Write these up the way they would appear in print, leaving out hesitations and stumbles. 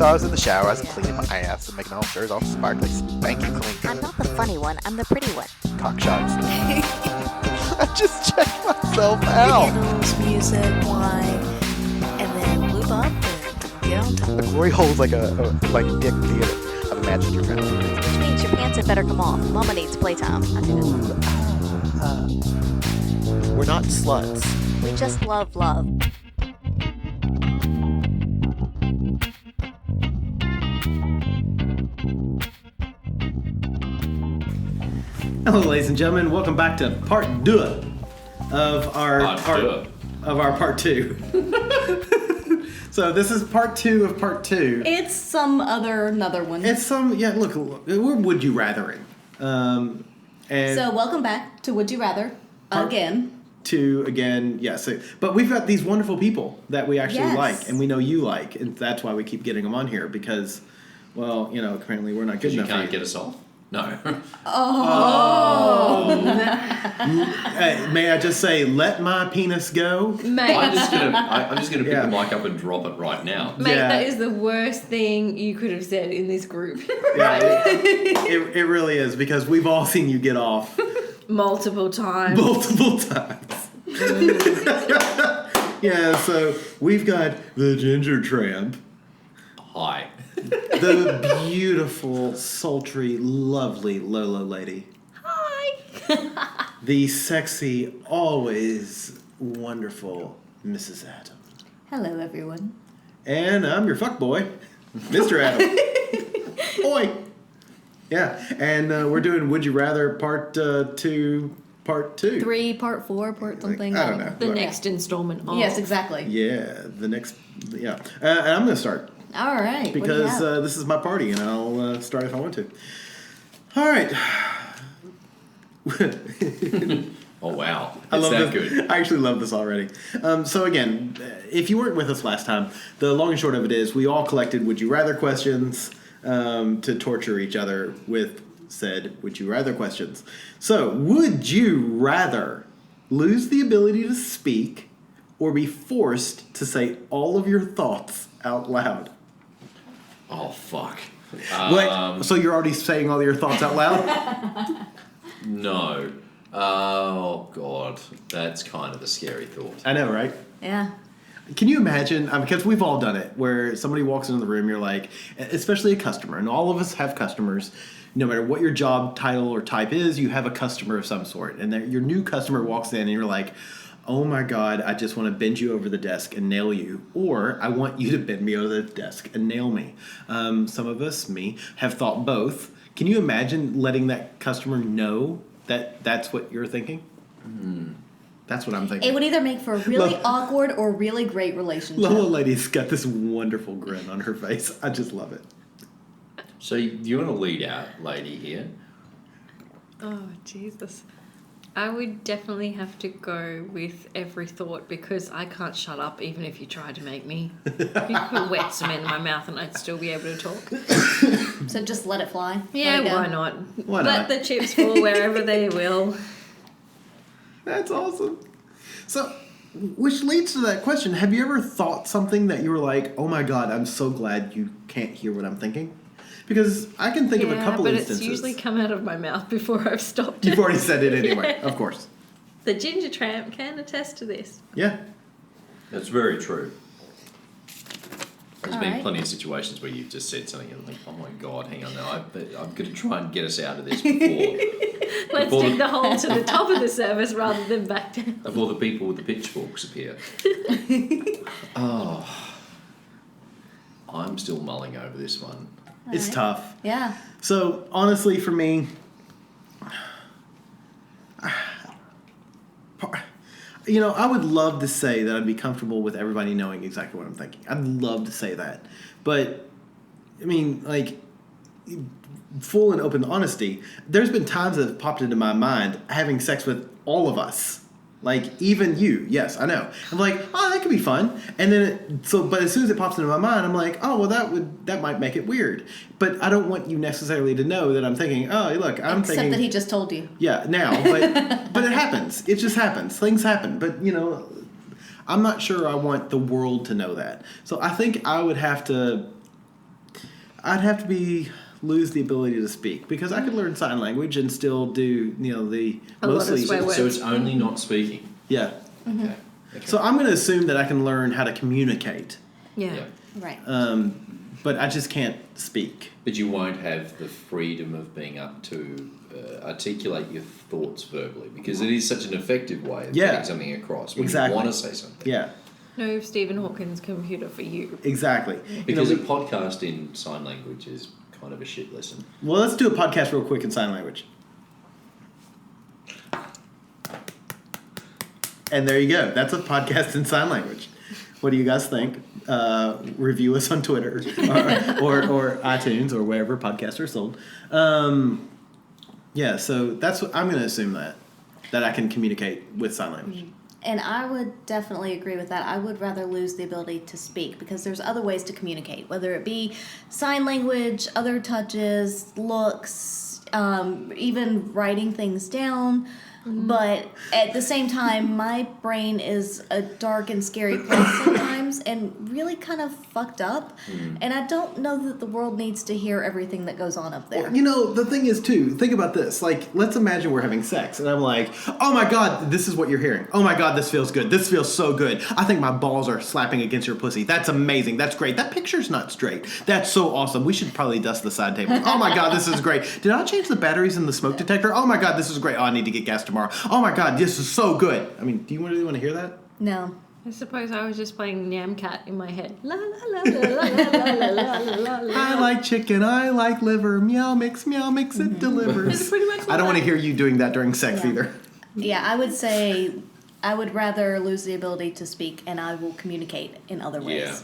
So I was in the shower, I was cleaning my ass and making all sure it's all sparkly, spanky clean. I'm not the funny one, I'm the pretty one. Cock shots. I just checked myself out. Candles, music, wine, and then lube up and get on top. The glory hole's like a dick theater. I've imagined your family. Which means your pants had better come off. Mama needs playtime. We're not sluts. We just love love. Hello, ladies and gentlemen. Welcome back to part 2 of our part 2. So this is part 2 of part 2. It's another one. It's look, we're Would You Rathering. And So welcome back to Would You Rather again. But we've got these wonderful people that we actually like, Yes. and we know you like, and that's why we keep getting them on here because, well, apparently we're not good enough. You can't get us off? No. May I just say, let my penis go? Mate, I'm just gonna pick the mic up and drop it right now. mate, Yeah. that is the worst thing you could have said in this group. Yeah, it really is because we've all seen you get off Multiple times. multiple times. Yeah, so we've got the Ginger Tramp, Hi. the beautiful, sultry, lovely Lolo lady, Hi. the sexy, always wonderful Mrs. Adam, Hello, everyone. and I'm your fuckboy, Mr. Adam. Oi. Yeah, and we're doing Would You Rather part 2, part 2. 3, part 4, part something. I don't know. The next installment of. Yes, exactly. Yeah, the next, and I'm going to start. All right. Because this is my party, and I'll start if I want to. All right. Oh wow. I It's love that this. good. I actually love this already. So again, if you weren't with us last time, the long and short of it is we all collected Would You Rather questions to torture each other with said Would You Rather questions. So, would you rather lose the ability to speak or be forced to say all of your thoughts out loud? Oh fuck. Wait, so you're already saying all your thoughts out loud? No. Oh god. That's kind of a scary thought. I know, right? Yeah. Can you imagine, because we've all done it, where somebody walks into the room, you're like, especially a customer, and all of us have customers, no matter what your job title or type is, you have a customer of some sort, and your new customer walks in and you're like, oh my god, I just want to bend you over the desk and nail you, or I want you to bend me over the desk and nail me. Some of us, me, have thought both. Can you imagine letting that customer know that that's what you're thinking? That's what I'm thinking. It would either make for a really awkward or really great relationship. Lola lady's got this wonderful grin on her face. I just love it. So you want to lead out, lady, here? Oh, Jesus. I would definitely have to go with every thought because I can't shut up even if you tried to make me. You put wet cement in my mouth and I'd still be able to talk. So just let it fly. Yeah, Let it go. why not? Why Let not? the chips fall wherever they will. That's awesome. So, which leads to that question. Have you ever thought something that you were like, oh my god, I'm so glad you can't hear what I'm thinking? Because I can think of a couple but instances. it's usually come out of my mouth before I've stopped You've it. already said it anyway, Yeah. of course. The Ginger Tramp can attest to this. Yeah. That's very true. There's been Alright. plenty of situations where you've just said something and think, oh my god, hang on now, I'm going to try and get us out of this before Let's dig the hole to the top of the service rather than back down. before the people with the pitchforks appear. Oh, I'm still mulling over this one. It's Alright. tough. Yeah. So, honestly, for me, I would love to say that I'd be comfortable with everybody knowing exactly what I'm thinking. I'd love to say that. But, I mean, like, full and open honesty, there's been times that have popped into my mind having sex with all of us. Like, even you. Yes, I know. I'm like, oh, that could be fun. And then, but as soon as it pops into my mind, I'm like, oh, well, that might make it weird. But I don't want you necessarily to know that I'm thinking, oh, look, I'm thinking. Except that he just told you. Yeah, now. But it happens. It just happens. Things happen. But, I'm not sure I want the world to know that. So I think I would have to I'd have to lose the ability to speak because I could learn sign language and still do the A lot of mostly swear words. So it's only not speaking. yeah. Okay. So I'm going to assume that I can learn how to communicate, Yeah. Right. but I just can't speak. But you won't have the freedom of being able to articulate your thoughts verbally because it is such an effective way of Yeah. getting something across when Exactly. you want to say something. Yeah, No Stephen Hawking's computer for you. exactly. Because a podcast in sign language is kind of a shit lesson. Well, let's do a podcast real quick in sign language. And there you go. That's a podcast in sign language. What do you guys think? Review us on Twitter or iTunes or wherever podcasts are sold. Yeah, so that's what I'm going to assume that I can communicate with sign language. And I would definitely agree with that. I would rather lose the ability to speak because there's other ways to communicate, whether it be sign language, other touches, looks, even writing things down. But at the same time, my brain is a dark and scary place sometimes and really kind of fucked up. And I don't know that the world needs to hear everything that goes on up there. Well, the thing is, too, think about this. Like, let's imagine we're having sex, and I'm like, oh my God, this is what you're hearing. Oh my God, this feels good. This feels so good. I think my balls are slapping against your pussy. That's amazing. That's great. That picture's not straight. That's so awesome. We should probably dust the side table. Oh my God, this is great. Did I change the batteries in the smoke detector? Oh my God, this is great. Oh, I need to get gas tomorrow. Oh my God, this is so good. I mean, do you really want to hear that? No. I suppose I was just playing Nyam Cat in my head. La la la la la la la la la. I like chicken. I like liver. Meow mix, it delivers. It's pretty much I don't want to like hear you doing that during sex Yeah. either. Yeah, I would say I would rather lose the ability to speak and I will communicate in other ways.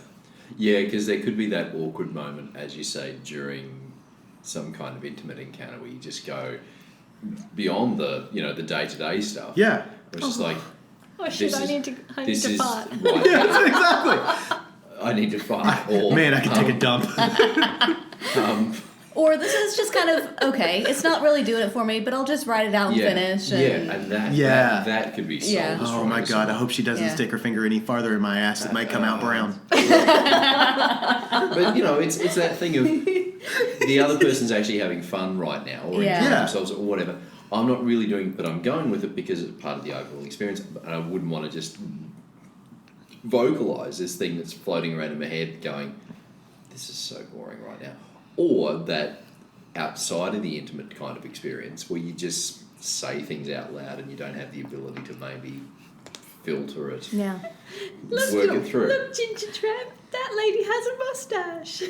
Yeah, because there could be that awkward moment, as you say, during some kind of intimate encounter where you just go beyond the the day-to-day stuff. Yeah. It's just like, Oh shit! I need to fart. Right, Yes, exactly. I need to fart. Or, Man, I can take a dump. Or this is just kind of, okay, it's not really doing it for me, but I'll just write it out and finish. And and that, Yeah. that could be Yeah. soul Oh my destroying God, I as hope she doesn't Yeah. stick her finger any farther in my ass. It might come out brown. well. But it's that thing of the other person's actually having fun right now, or Yeah. enjoying Yeah. themselves, or whatever. I'm not really doing, but I'm going with it because it's part of the overall experience, and I wouldn't want to just vocalize this thing that's floating around in my head, going, "This is so boring right now," or that outside of the intimate kind of experience where you just say things out loud and you don't have the ability to maybe filter it, Yeah. work it through. Look, Ginger Tramp, that lady has a mustache.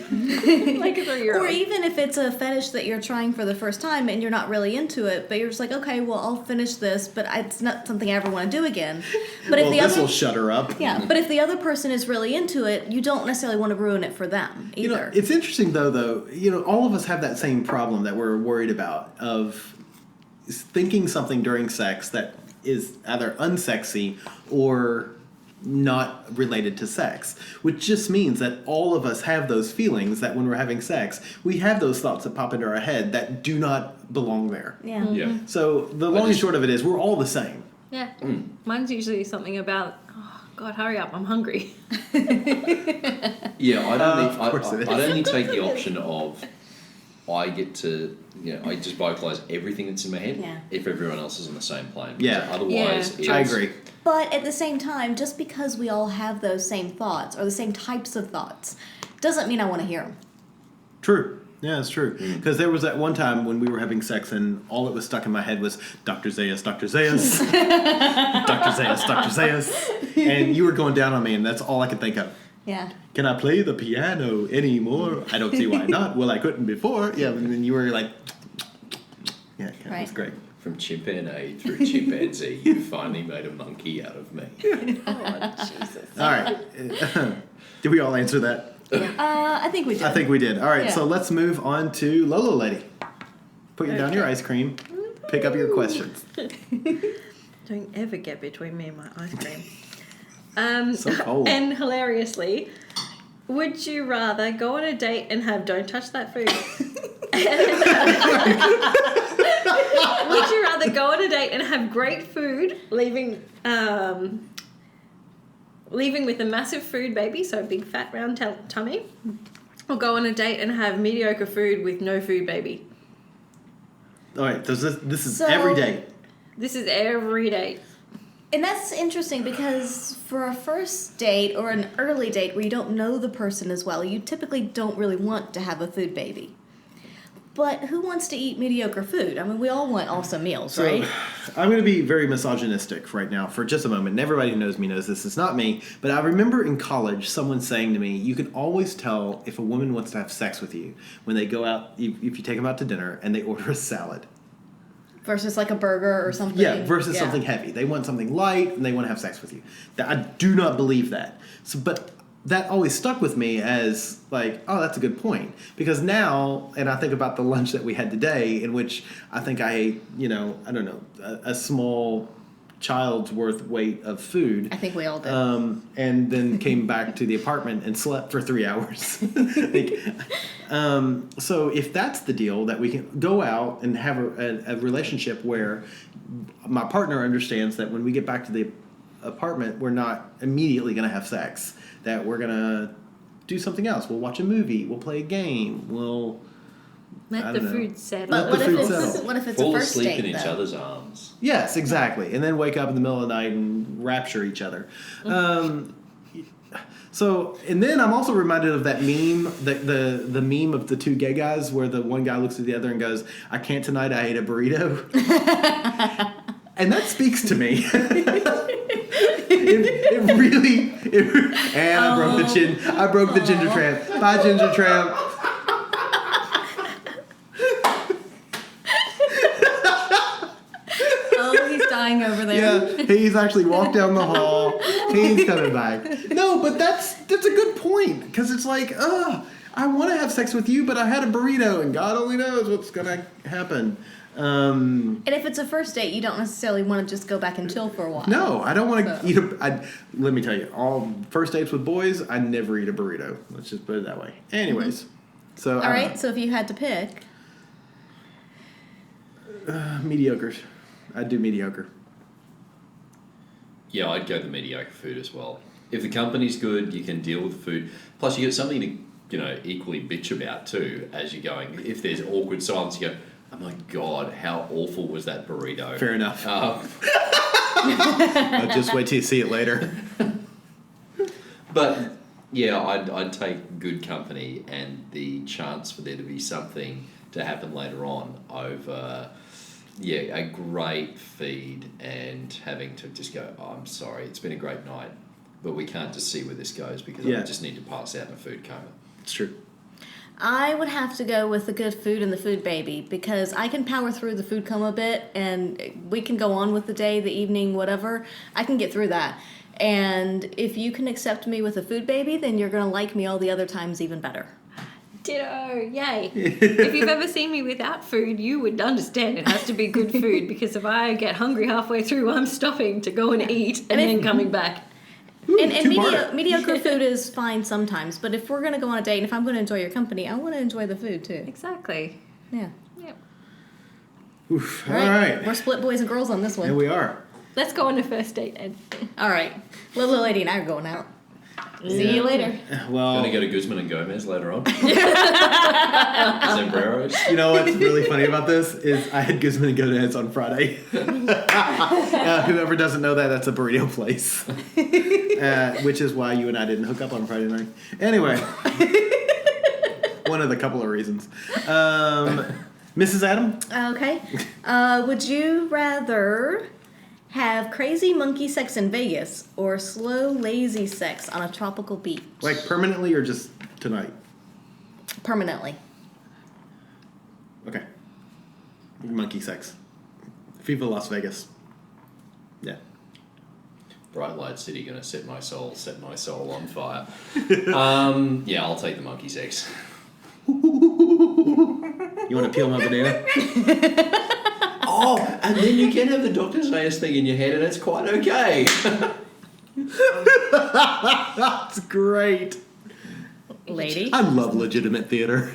Like a 3-year-old. Or even if it's a fetish that you're trying for the first time and you're not really into it, but you're just like, okay, well, I'll finish this, but it's not something I ever want to do again. But Well, if the this other, will shut her up. yeah, but if the other person is really into it, you don't necessarily want to ruin it for them either. It's interesting though, all of us have that same problem that we're worried about of thinking something during sex that is either unsexy or not related to sex, which just means that all of us have those feelings that when we're having sex, we have those thoughts that pop into our head that do not belong there. Yeah. Yeah. So the long and short of it is we're all the same. Yeah. Mine's usually something about, oh, God, hurry up, I'm hungry. Yeah, Of course it is. I'd only take the option of I get to, I just vocalize everything that's in my head Yeah. if everyone else is on the same plane. Yeah. Otherwise, Yeah, I it's- agree. But at the same time, just because we all have those same thoughts or the same types of thoughts doesn't mean I want to hear them. True. Yeah, it's true. Because there was that one time when we were having sex and all that was stuck in my head was Dr. Zayas, Dr. Zayas, Dr. Zayas, Dr. Zayas. And you were going down on me and that's all I could think of. Yeah. Can I play the piano anymore? I don't see why not. Well, I couldn't before. Yeah, and then you were like, yeah, it was Right. great. From chimpanzee through chimpanzee, you finally made a monkey out of me. Oh, Jesus. All right. Did we all answer that? I think we did. I think we did. All right, Yeah. so let's move on to Lolo Lady. Put down your ice cream. Pick up your questions. Don't ever get between me and my ice cream. So cold. And hilariously, would you rather go on a date and have don't touch that food? Would you rather go on a date and have great food, leaving with a massive food baby, so a big fat round tummy, Or go on a date and have mediocre food with no food baby. All right, this is So- every day. This is every date. And that's interesting because for a first date or an early date where you don't know the person as well, you typically don't really want to have a food baby. But who wants to eat mediocre food? I mean, we all want awesome meals, right? I'm going to be very misogynistic right now for just a moment. And everybody who knows me knows this. It's not me. But I remember in college someone saying to me, you can always tell if a woman wants to have sex with you when they go out, if you take them out to dinner and they order a salad. Versus like a burger or something. Yeah, versus something heavy. They want something light and they want to have sex with you. I do not believe that. But that always stuck with me as like, oh, that's a good point. Because now, and I think about the lunch that we had today, in which I think I ate, a small child's worth weight of food. I think we all did. And then came back to the apartment and slept for 3 hours. So if that's the deal, that we can go out and have a relationship where my partner understands that when we get back to the apartment, we're not immediately going to have sex, that we're going to do something else. We'll watch a movie. We'll play a game. We'll... Let the food settle. But Let the food settle. what if it's Fall a first asleep date, in each though? other's arms. Yes, exactly. And then wake up in the middle of the night and rapture each other. So, and then I'm also reminded of that meme, the meme of the two gay guys where the one guy looks at the other and goes, "I can't tonight, I ate a burrito." And that speaks to me. it really, and I broke the ginger tramp. Bye, ginger tramp. Oh, he's dying over there. Yeah, he's actually walked down the hall. He's coming back. No, but that's a good point, because it's like, I want to have sex with you, but I had a burrito, and God only knows what's gonna happen. And if it's a first date, you don't necessarily want to just go back and chill for a while. No, I don't want to eat let me tell you, all first dates with boys, I never eat a burrito. Let's just put it that way. Anyways, so All right, so if you had to pick, mediocres. I'd do mediocre. Yeah, I'd go the mediocre food as well. If the company's good, you can deal with the food. Plus, you get something to, equally bitch about too as you're going. If there's awkward silence, you go, "Oh my God, how awful was that burrito?" Fair enough. Um, I'll just wait till you see it later. But yeah, I'd take good company and the chance for there to be something to happen later on over, a great feed and having to just go, "Oh, I'm sorry, it's been a great night, but we can't just see where this goes because I just need to pass out in a food coma." It's true. I would have to go with the good food and the food baby, because I can power through the food coma bit and we can go on with the day, the evening, whatever. I can get through that. And if you can accept me with a food baby, then you're going to like me all the other times even better. Ditto, yay. If you've ever seen me without food, you would understand it has to be good food, because if I get hungry halfway through, I'm stopping to go and eat and then coming back. Ooh, And two-parter. mediocre food is fine sometimes, but if we're going to go on a date and if I'm going to enjoy your company, I want to enjoy the food too. Exactly. Yeah. Yep. Oof. All right. We're split boys and girls on this one. Here we are. Let's go on a first date, Ed. All right. Little lady and I are going out. See you later. Well, Gonna go to Guzman and Gomez later on. Sombreros. you know what's really funny about this is I had Guzman and Gomez on Friday. Whoever doesn't know that, that's a burrito place. Which is why you and I didn't hook up on Friday night. Anyway. One of the couple of reasons. Mrs. Adam? Okay. Would you rather have crazy monkey sex in Vegas or slow, lazy sex on a tropical beach? Like permanently or just tonight? Permanently. Okay. Monkey sex. Viva Las Vegas. Yeah. Bright Light City gonna set my soul on fire. I'll take the monkey sex. You want to peel my banana? Oh, and then you can have the doctor's face thing in your head, and it's quite okay. That's great. Lady? I love legitimate theater.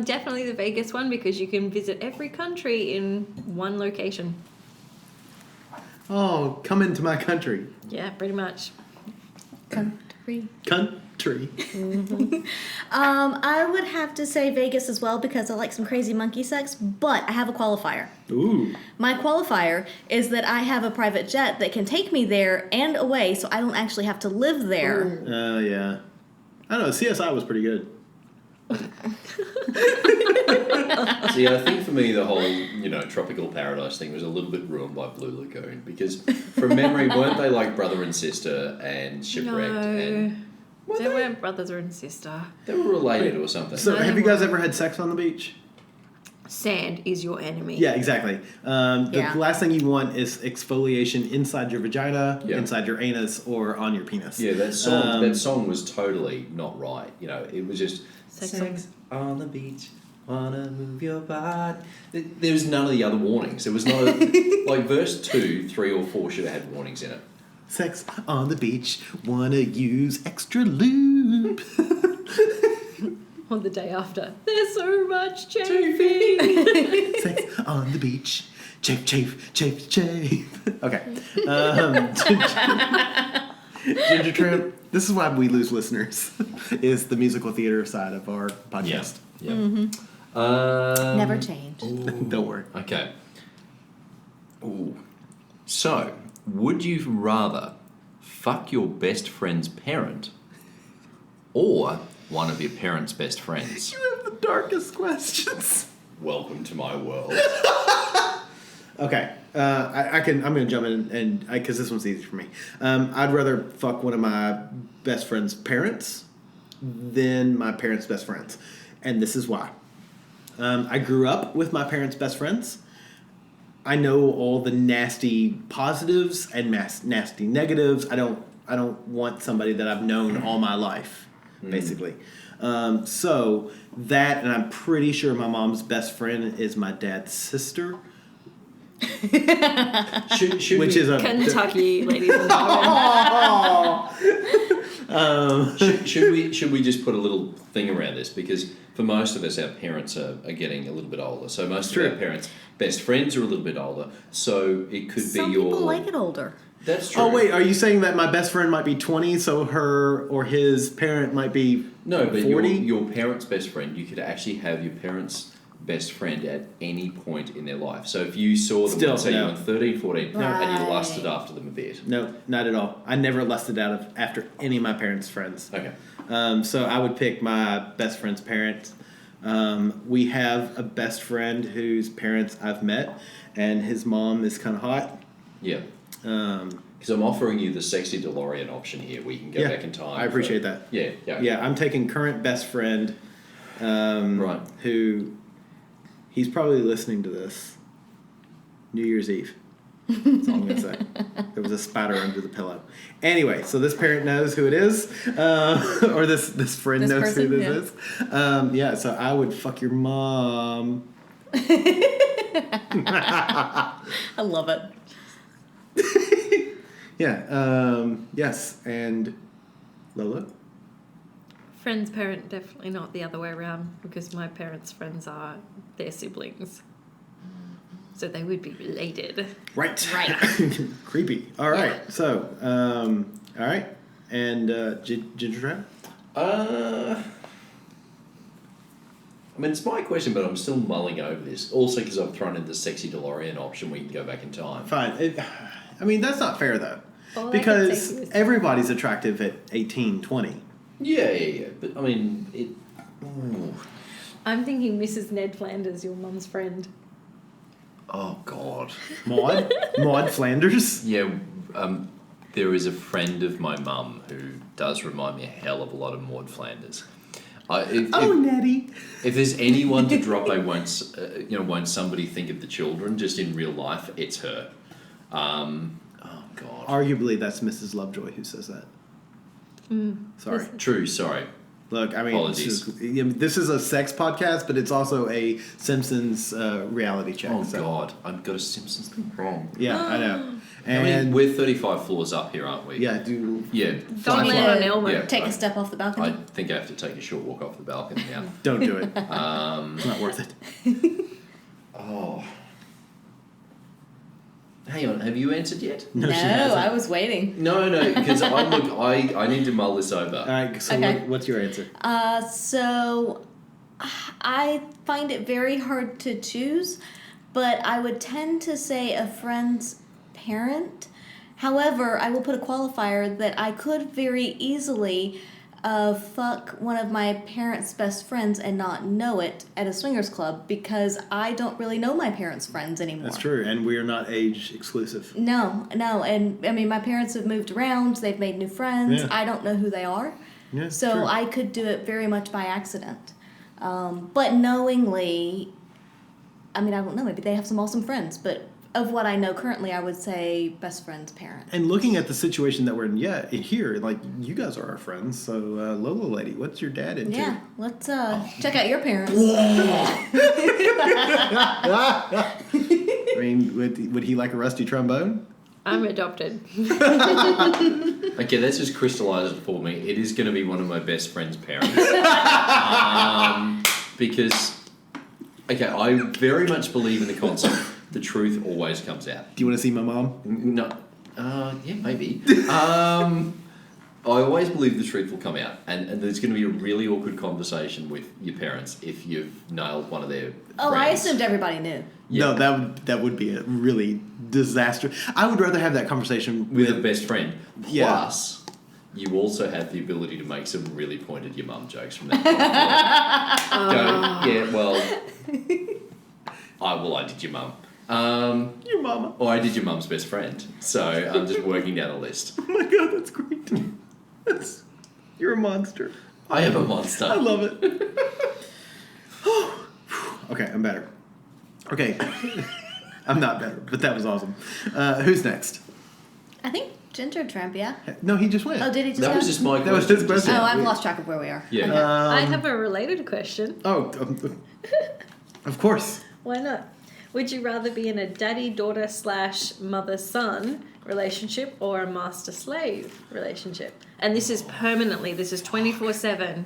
Definitely the Vegas one, because you can visit every country in one location. Oh, come into my country. Yeah, pretty much. Country. Country. I would have to say Vegas as well because I like some crazy monkey sex, but I have a qualifier. Ooh. My qualifier is that I have a private jet that can take me there and away, so I don't actually have to live there. Yeah. I don't know. CSI was pretty good. See, I think for me the whole, tropical paradise thing was a little bit ruined by Blue Lagoon because from memory, weren't they like brother and sister and shipwrecked? No. And They weren't brothers or sister. they were related or something. So, No, have they you guys weren't. ever had sex on the beach? Sand is your enemy. Yeah, exactly. The Yeah. last thing you want is exfoliation inside your vagina, Yeah. inside your anus, or on your penis. Yeah, that song was totally not right. It was just Sex on the beach, wanna move your body. There was none of the other warnings. There was no like verse 2, 3, or 4 should have had warnings in it. Sex on the beach, wanna use extra lube. On the day after, there's so much chafing. Sex on the beach, chafe, chafe, chafe, chafe. Okay. Ginger Tramp, this is why we lose listeners, is the musical theater side of our podcast. Yeah. Never change. Don't worry. Okay. Ooh. So, would you rather fuck your best friend's parent or one of your parents' best friends? You have the darkest questions. Welcome to my world. Okay, I'm gonna jump in and because this one's easy for me. I'd rather fuck one of my best friend's parents than my parents' best friends, and this is why. I grew up with my parents' best friends. I know all the nasty positives and nasty negatives. I don't want somebody that I've known all my life, basically. So that, and I'm pretty sure my mom's best friend is my dad's sister. Should Which we, is a Kentucky, ladies and gentlemen. should we just put a little thing around this, because for most of us our parents are getting a little bit older, so most True. of our parents' best friends are a little bit older, so it could Some be your people like it older. That's true. Oh wait, are you saying that my best friend might be 20, so her or his parent might be No, but 40? your parents' best friend, you could actually have your parents' best friend at any point in their life. So if you saw them, Still, let's say no. you were 13, 14, and you Right. lusted after them a bit. No, not at all. I never lusted after any of my parents' friends. Okay. So I would pick my best friend's parents. We have a best friend whose parents I've met, and his mom is kind of hot. Yeah. Um, Because I'm offering you the sexy DeLorean option here. We can go Yeah, back in time. I appreciate that. Yeah. yeah, I'm taking current best friend, Right. who he's probably listening to this New Year's Eve. That's all I'm gonna say. There was a spider under the pillow. Anyway, so this parent knows who it is, or this friend This knows person, who yeah. this is. Yeah, so I would fuck your mom. I love it. Yeah. Yes, and Lola. Friend's parent, definitely not the other way around, because my parents' friends are their siblings. So they would be related. Right. Right. Creepy. All right. So, all right, and Ginger Trap. I mean, it's my question, but I'm still mulling over this. Also, because I've thrown in the sexy DeLorean option where you can go back in time. Fine. I mean, that's not fair though, All I can because say is- everybody's attractive at 18, 20. Yeah. But I mean, it. Ooh. I'm thinking Mrs. Ned Flanders, your mum's friend. Oh God. Maud Flanders. Yeah. There is a friend of my mum who does remind me a hell of a lot of Maud Flanders. Nettie. If there's anyone to drop a won't somebody think of the children just in real life, it's her. Oh God. Arguably, that's Mrs. Lovejoy who says that. Sorry. True. Sorry. Look, I mean, Apologies. this is a sex podcast, but it's also a Simpsons reality check. Oh so. God. I've got a Simpsons thing wrong. Yeah, I know. I And mean, we're 35 floors up here, aren't we? yeah, do Yeah. Don't land on Elmer. Yeah. Take a step off the I balcony. think I have to take a short walk off the balcony now. don't do it. It's not worth it. Oh. Hang on, have you answered yet? No, No, she hasn't. I was waiting. No, because I need to mull this over. All right, so Okay. what's your answer? So I find it very hard to choose, but I would tend to say a friend's parent. However, I will put a qualifier that I could very easily fuck one of my parents' best friends and not know it at a swingers club because I don't really know my parents' friends anymore. That's true, and we are not age exclusive. No, and I mean, my parents have moved around, they've made new friends, Yeah. I don't know who they are. Yeah, So true. I could do it very much by accident. But knowingly, I mean, I don't know, maybe they have some awesome friends, but of what I know currently, I would say best friend's parent. And looking at the situation that we're in, in here, like, you guys are our friends. So, Lola lady, what's your dad into? Yeah, let's check out your parents. I mean, would he like a rusty trombone? I'm adopted. Okay, that's just crystallized it for me. It is going to be one of my best friend's parents. Because, okay, I very much believe in the concept the truth always comes out. Do you want to see my mom? No, yeah, maybe. I always believe the truth will come out, and there's going to be a really awkward conversation with your parents if you've nailed one of their Oh, I friends. assumed everybody knew. Yeah. No, that would be a really disaster. I would rather have that conversation With a with best friend. Yeah. Plus, you also have the ability to make some really pointed your mum jokes from that point forward. Go, yeah, well, I did your mum. your mama. Or I did your mum's best friend. So I'm just working down a list. Oh my god, that's great. You're a monster. I am a monster. I love it. Okay, I'm better. Okay. I'm not better, but that was awesome. Who's next? I think Ginger Tramp, yeah? No, he just went. Oh, did he just That go? was just my That was question. his question. Oh, I've lost track of where we are. Yeah. I have a related question. Oh, of course. Why not? Would you rather be in a daddy-daughter / mother-son relationship or a master-slave relationship? And this is permanently. This is 24/7.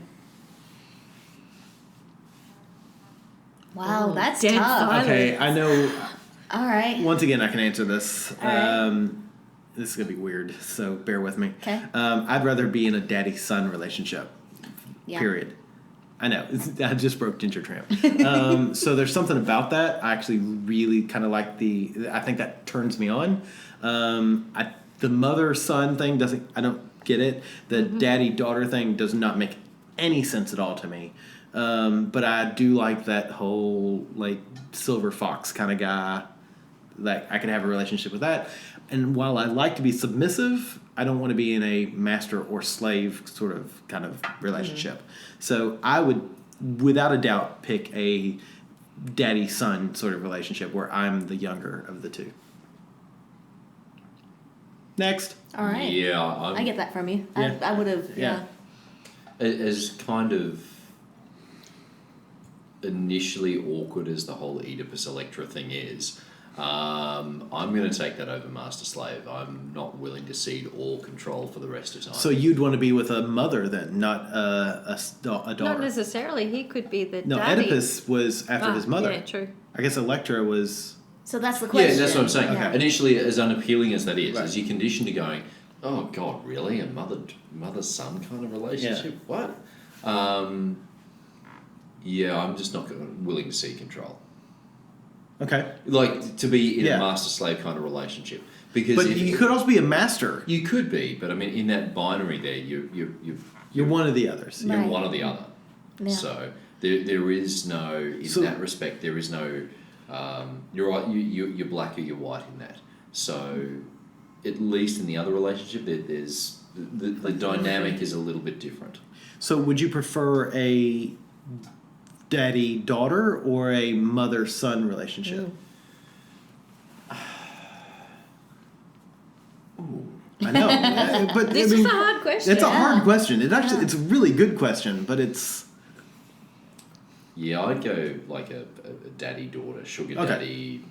Wow, that's dead tough. silence. Okay, I know. All right. Once again, I can answer this. All right. This is gonna be weird, so bear with me. Okay. I'd rather be in a daddy-son relationship. Yeah. Period. I know. I just broke Ginger Tramp. So there's something about that. I actually really kind of like I think that turns me on. The mother-son thing doesn't. I don't get it. The daddy-daughter thing does not make any sense at all to me. But I do like that whole like silver fox kind of guy. Like I could have a relationship with that. And while I like to be submissive, I don't want to be in a master or slave sort of kind of relationship. So I would, without a doubt, pick a daddy-son sort of relationship where I'm the younger of the two. Next. All right. Yeah. I get that from you. Yeah. I would have, yeah. As kind of initially awkward as the whole Oedipus Electra thing is, I'm going to take that over Master Slave. I'm not willing to cede all control for the rest of time. So you'd want to be with a mother then, not a daughter. Not necessarily. He could be the No, daddy. Oedipus was after his mother. Yeah, true. I guess Electra was. So that's the question. Yeah, that's what I'm saying. Yeah. Initially, as unappealing as that is, Right. as you're conditioned to going, oh God, really? A mother-son kind of relationship? What? Yeah, I'm just not willing to see control. Okay. Like, to be in Yeah. a master-slave kind of relationship. Because But if you could also be a master. You could be, but I mean, in that binary there, You're one of the others. Right. you're one or the other. Yeah. So there is no, in So- that respect, there is no, you're right, you're black or you're white in that. So at least in the other relationship, there's the dynamic is a little bit different. So would you prefer a daddy-daughter or a mother-son relationship? I know, but This I is mean, a hard question. it's a hard question. It actually, Yeah. it's a really good question, but it's Yeah, I'd go like a daddy-daughter, sugar Okay. daddy,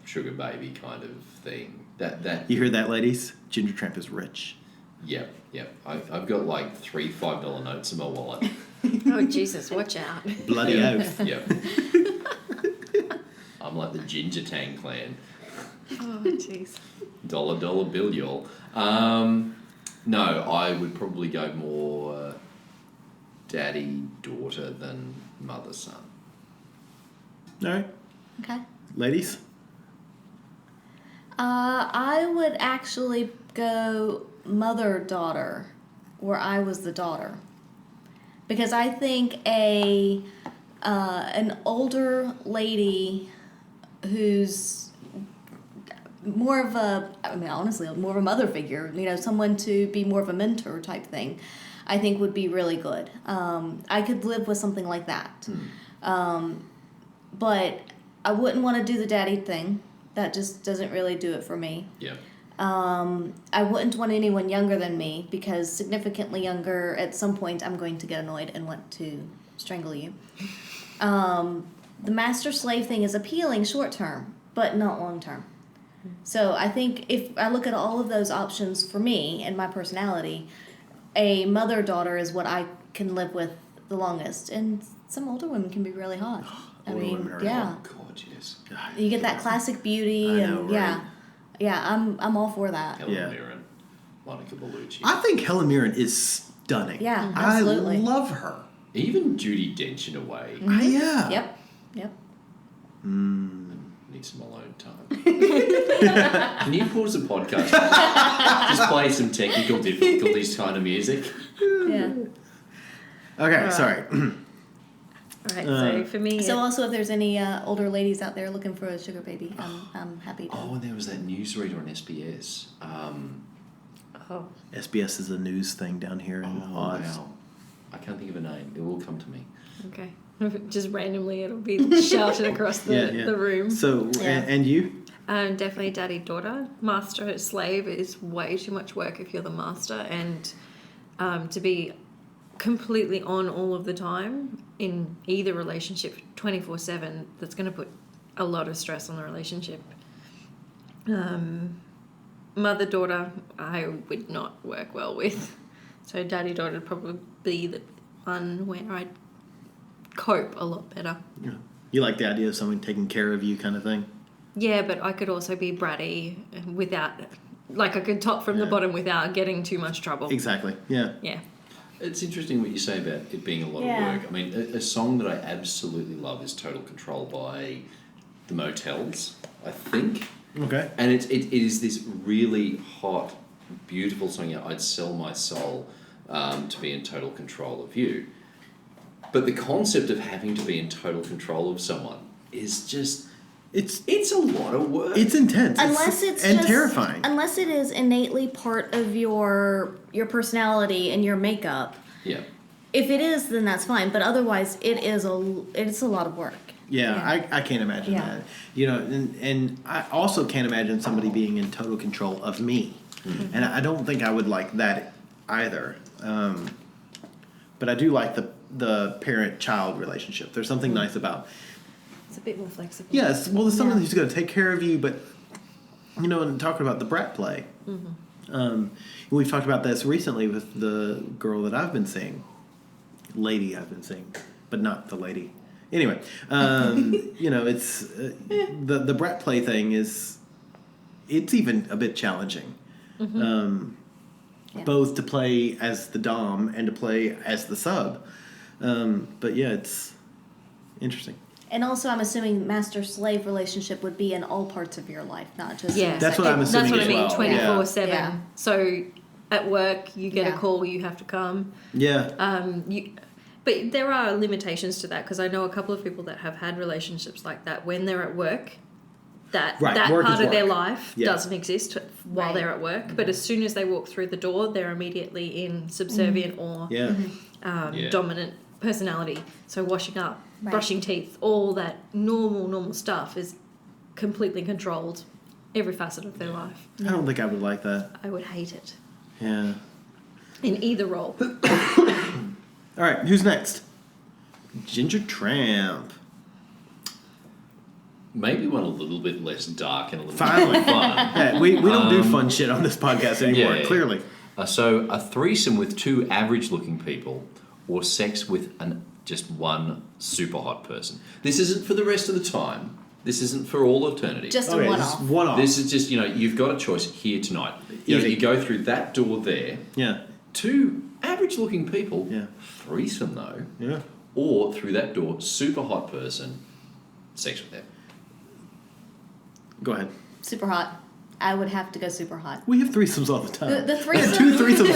sugar baby kind of thing. That you hear that, ladies? Ginger Tramp is rich. Yep. I've got like 3 $5 notes in my wallet. Oh, Jesus, watch out. Bloody oath. Yep. I'm like the Ginger Tang clan. Oh, jeez. Dollar bill, y'all. No, I would probably go more daddy daughter than mother son. All right, Okay. ladies. I would actually go mother-daughter, where I was the daughter, because I think an older lady who's more of a, I mean, honestly, more of a mother figure, someone to be more of a mentor type thing, I think would be really good. I could live with something like that. But I wouldn't want to do the daddy thing. That just doesn't really do it for me. Yeah. I wouldn't want anyone younger than me, because significantly younger, at some point, I'm going to get annoyed and want to strangle you. The master-slave thing is appealing short term, but not long term. So I think if I look at all of those options for me and my personality, a mother-daughter is what I can live with the longest. And some older women can be really hot. I Older mean, women are yeah. Gorgeous. You get that classic beauty, I and know, yeah. right? Yeah, I'm all for that. Helen Yeah. Mirren, Monica Bellucci. I think Helen Mirren is stunning. Yeah, absolutely. I love her. Even Judi Dench in a way. Yeah. Yep. Need some alone time. Can you pause the podcast? Just play some technical difficulties kind of music. Yeah. Okay, sorry. All right, so for me, So also, if there's any older ladies out there looking for a sugar baby, I'm happy to. Oh, and there was that newsreader on SBS. SBS is a news thing down here in Oz. Wow. I can't think of a name. It will come to me. okay, just randomly it'll be shouted across the room. So, Yeah. and you? Definitely daddy daughter. Master slave is way too much work if you're the master, and to be completely on all of the time in either relationship 24/7, that's going to put a lot of stress on the relationship. Mother daughter I would not work well with, so daddy daughter would probably be the one where I'd cope a lot better. Yeah. You like the idea of someone taking care of you kind of thing? Yeah, but I could also be bratty without, like I could top from the bottom without getting too much trouble. Exactly, yeah. Yeah. It's interesting what you say about it being a lot of work. I mean, a song that I absolutely love is Total Control by the Motels, I think. Okay. And it is this really hot, beautiful song. I'd sell my soul to be in total control of you. But the concept of having to be in total control of someone is just... It's a lot of work. It's intense. Unless it's and just, terrifying. Unless it is innately part of your personality and your makeup. Yeah. If it is, then that's fine. But otherwise, it's a lot of work. Yeah. I can't imagine that. And I also can't imagine somebody being in total control of me. Mm-hmm. And I don't think I would like that either. But I do like the parent-child relationship. There's something nice about... It's a bit more flexible. Yes, well, there's someone who's going to take care of you, but, and talking about the brat play. Mm-hmm. We've talked about this recently with the girl that I've been seeing. Lady I've been seeing, but not the lady. Anyway, it's... the brat play thing is... It's even a bit challenging. Mm-hmm. Both to play as the dom and to play as the sub. But yeah, it's interesting. And also, I'm assuming master-slave relationship would be in all parts of your life, not just... Yeah, That's what I'm assuming That's what I mean, well. 24/7. Yeah. So at work, you get a Yeah. call, you have to come. Yeah. But there are limitations to that, because I know a couple of people that have had relationships like that when they're at work. That Right, that work part is of their work. life Yeah. doesn't exist while Right. they're at work. But as soon as they walk through the door, they're immediately in subservient or Yeah. dominant personality. So washing up, Right. brushing teeth, all that normal stuff is completely controlled every facet of their life. I don't think I would like that. I would hate it Yeah. in either role. All right, who's next? Ginger Tramp. Maybe one a little bit less dark and a little Finally. bit more fun. Yeah, we don't do fun shit on this podcast anymore, Yeah. clearly. So a threesome with two average-looking people, or sex with just one super hot person. This isn't for the rest of the time. This isn't for all eternity. Just a Okay, one-off. just one off. This is just, you've got a choice here tonight. Easy. You go through that door there. Yeah. Two average-looking people. Yeah. Threesome, though. Yeah. Or through that door, super hot person, sex with them. Go ahead. Super hot. I would have to go super hot. We have threesomes all the time. The We had threesome.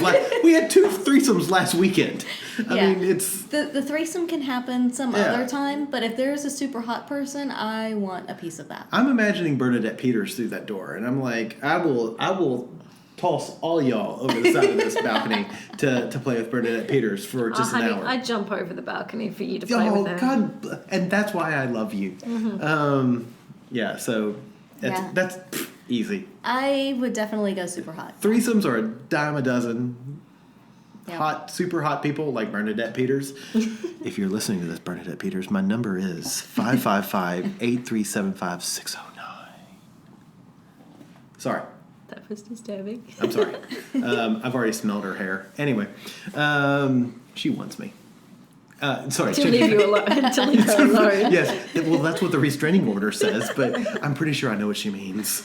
we had 2 threesomes last weekend. I Yeah. mean, it's The threesome can happen some Yeah. other time, but if there's a super hot person, I want a piece of that. I'm imagining Bernadette Peters through that door, and I'm like, I will toss all y'all over the side of this balcony to play with Bernadette Peters for just an honey, hour. I'd jump over the balcony for you to play with her. God, and that's why I love you. Yeah, so Yeah. that's easy. I would definitely go super hot. Threesomes are a dime a dozen. Yeah. Super hot people like Bernadette Peters. If you're listening to this, Bernadette Peters, my number is 555-8375-609. Sorry. That was disturbing. I'm sorry. I've already smelled her hair. Anyway, she wants me. Sorry. To leave you alone. To leave her alone. Yes. Well, that's what the restraining order says, but I'm pretty sure I know what she means.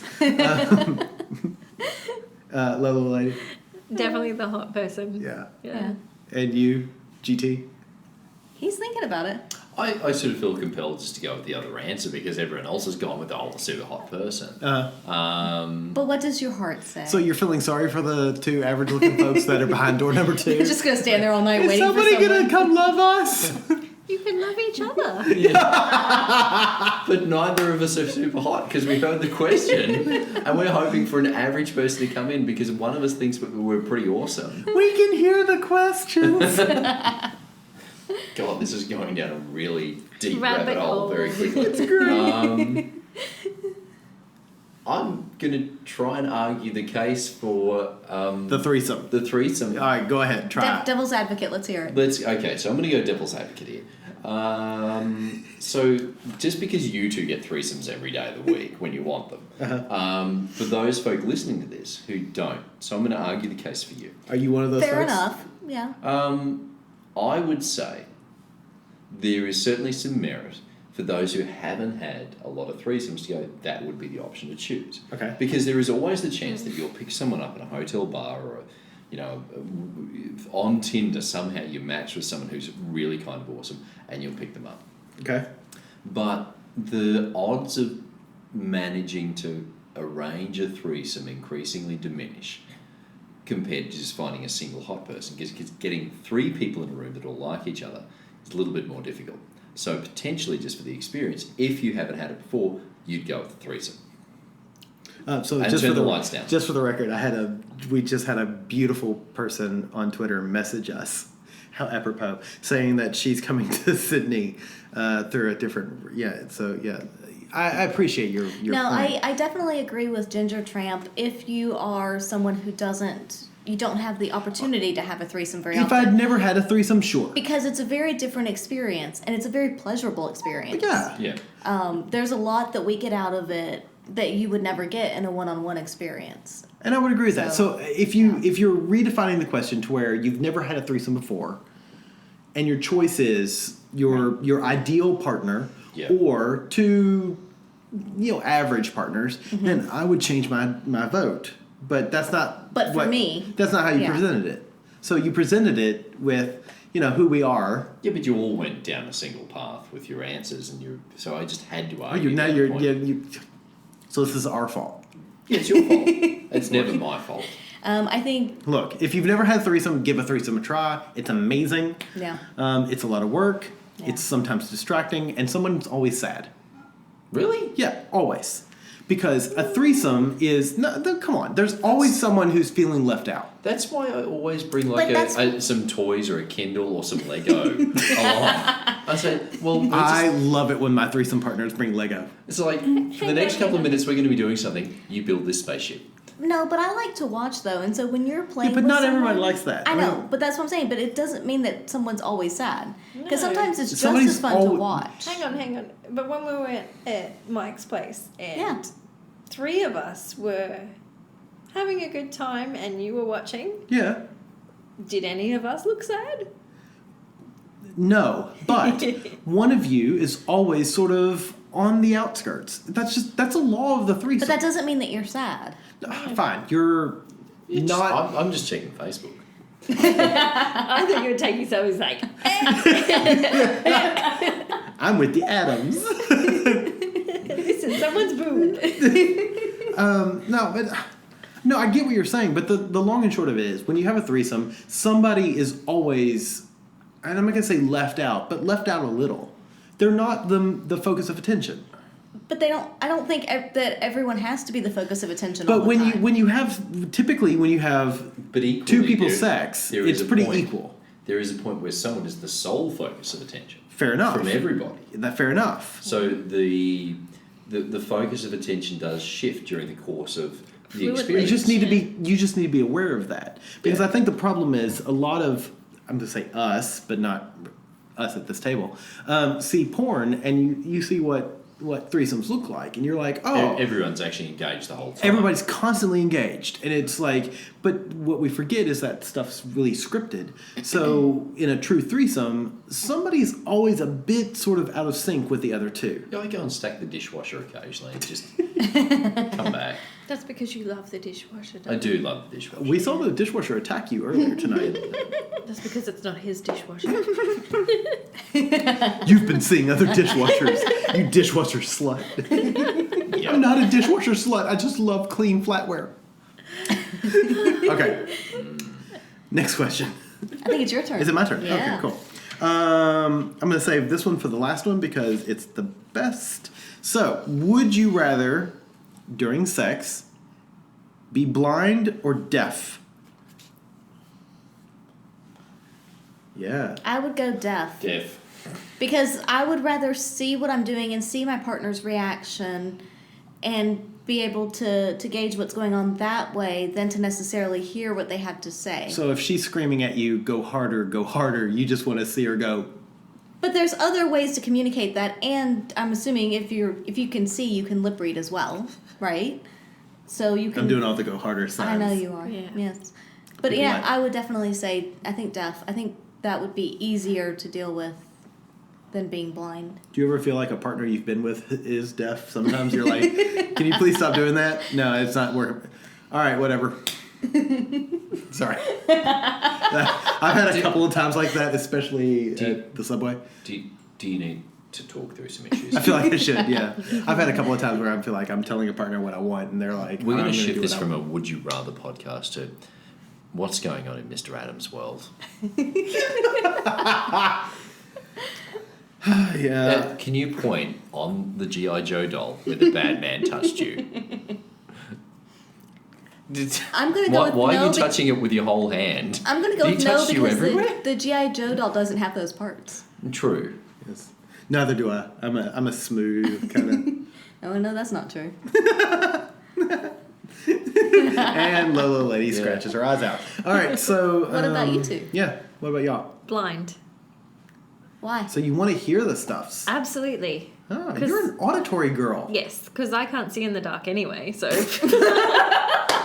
Lola lady. Definitely the hot person. Yeah. Yeah. And you, GT? He's thinking about it. I sort of feel compelled just to go with the other answer because everyone else has gone with the whole super hot person. But what does your heart say? So you're feeling sorry for the 2 average-looking folks that are behind door number 2? You're just gonna stand there all night Is waiting for somebody someone. gonna come love us? You can love each other. But neither of us are super hot because we heard the question and we're hoping for an average person to come in because one of us thinks we're pretty awesome. We can hear the questions. God, this is going down a really deep Rabbit rabbit hole hole. very quickly. It's great. I'm going to try and argue the case for The threesome. the threesome. All right, go ahead. Try it. Devil's advocate. Let's hear it. Okay, so I'm going to go devil's advocate here. So just because you two get threesomes every day of the week when you want them, for those folk listening to this who don't, so I'm going to argue the case for you. Are you one of those Fair folks? enough. Yeah. I would say there is certainly some merit for those who haven't had a lot of threesomes to go, that would be the option to choose. Okay. Because there is always the chance that you'll pick someone up in a hotel bar or, on Tinder somehow you match with someone who's really kind of awesome and you'll pick them up. Okay. But the odds of managing to arrange a threesome increasingly diminish compared to just finding a single hot person. Because getting 3 people in a room that all like each other is a little bit more difficult. So potentially, just for the experience, if you haven't had it before, you'd go with the threesome. So And just turn for the lights down. Just for the record, we just had a beautiful person on Twitter message us, how apropos, saying that she's coming to Sydney through a different. Yeah. So yeah, I appreciate your. No, point. I definitely agree with Ginger Tramp. If you are someone who you don't have the opportunity to have a threesome very If often. I'd never had a threesome, sure. Because it's a very different experience, and it's a very pleasurable experience. Yeah. Yeah. There's a lot that we get out of it that you would never get in a one-on-one experience. And I would agree with that. So, So if you're redefining the question to where you've never had a threesome before, and your choice is your ideal partner Yeah. or 2 average partners, then I would change my vote. But that's not. But for me, that's not how you yeah. presented it. So you presented it with who we are. Yeah, but you all went down a single path with your answers, and so I just had to Oh, argue. now that you're point. yeah. So this is our fault. Yeah, it's your fault. It's never my fault. I think, Look, if you've never had a threesome, give a threesome a try. It's amazing. yeah. It's a lot of work. Yeah. It's sometimes distracting, and someone's always sad. Really? Yeah, always. Because a threesome is come on. There's always someone who's feeling left out. That's why I always bring But some toys or a Kindle or some Lego along. I say, well, I love it when my threesome partners bring Lego. it's like for the next couple of minutes we're going to be doing something. You build this spaceship. No, but I like to watch, though, and so when you're playing but with not everyone someone- likes that. I I know, mean- but that's what I'm saying. But it doesn't mean that someone's always sad. Because No. sometimes it's just Somebody's as fun to watch. Hang on. But when we were at Mike's place and Yeah. 3 of us were having a good time and you were watching, Yeah. did any of us look sad? No, but one of you is always sort of on the outskirts. That's a law of the threesome. But that doesn't mean that you're sad. Fine, you're not. I'm just checking Facebook. I thought you were taking something like, I'm with the Adams. listen, someone's booed. No, I get what you're saying, but the long and short of it is, when you have a threesome, somebody is always, and I'm not gonna say left out, but left out a little. They're not the focus of attention. But they don't. I don't think that everyone has to be the focus of attention. But all the when time. you have But equally, two people sex, there is it's a pretty point- equal. There is a point where someone is the sole focus of attention. Fair enough. From everybody. Fair enough. So the focus of attention does shift during the course of the Fluidly. experience. You just need to be aware of that, because I think the problem is a lot of, I'm going to say us, but not us at this table, see porn and you see what threesomes look like, and you're like, oh, Everyone's actually engaged the whole time. everybody's constantly engaged, and it's like, but what we forget is that stuff's really scripted. So in a true threesome, somebody's always a bit sort of out of sync with the other two. Yeah, I go and stack the dishwasher occasionally and just come back. That's because you love the dishwasher, I don't do love the dishwasher. We saw the dishwasher attack you earlier tonight. That's because it's not his dishwasher. You've been seeing other dishwashers, you dishwasher slut. Yeah. I'm not a dishwasher slut. I just love clean flatware. Okay. Next question. I think it's your turn. Is it my turn? Yeah. Okay, cool. I'm going to save this one for the last one because it's the best. So, would you rather, during sex, be blind or deaf? Yeah. I would go deaf. Deaf. Because I would rather see what I'm doing and see my partner's reaction and be able to gauge what's going on that way than to necessarily hear what they have to say. So if she's screaming at you, go harder, you just want to see her go. But there's other ways to communicate that, and I'm assuming if you can see, you can lip read as well, right? So you can. I'm doing all the go harder signs. I know you are. Yeah. Yes. But People yeah, like- I would definitely say I think deaf. I think that would be easier to deal with than being blind. Do you ever feel like a partner you've been with is deaf? Sometimes you're like, can you please stop doing that? No, it's not working. All right, whatever. Sorry. I've had a couple of times like that, especially at the subway. Do you need to talk through some issues? I feel like I should, yeah. I've had a couple of times where I feel like I'm telling a partner what I want, and they're like, We're "I'm going to gonna shift do this what I from a want." Would You Rather podcast to what's going on in Mr. Adams' world. Yeah. Can you point on the G.I. Joe doll where the bad man touched you? I'm gonna go with Why no. are you touching it with your whole hand? I'm gonna go Did with he no touch you because everywhere? the GI Joe doll doesn't have those parts. True. Yes. Neither do I. I'm a smooth kind Oh no, that's not true. of. And Lola Lady scratches her eyes out. All right, so. What about you two? Yeah. What about y'all? Blind. Why? So you want to hear the stuffs? Absolutely. Oh, 'Cause- you're an auditory girl. Yes, because I can't see in the dark anyway, so.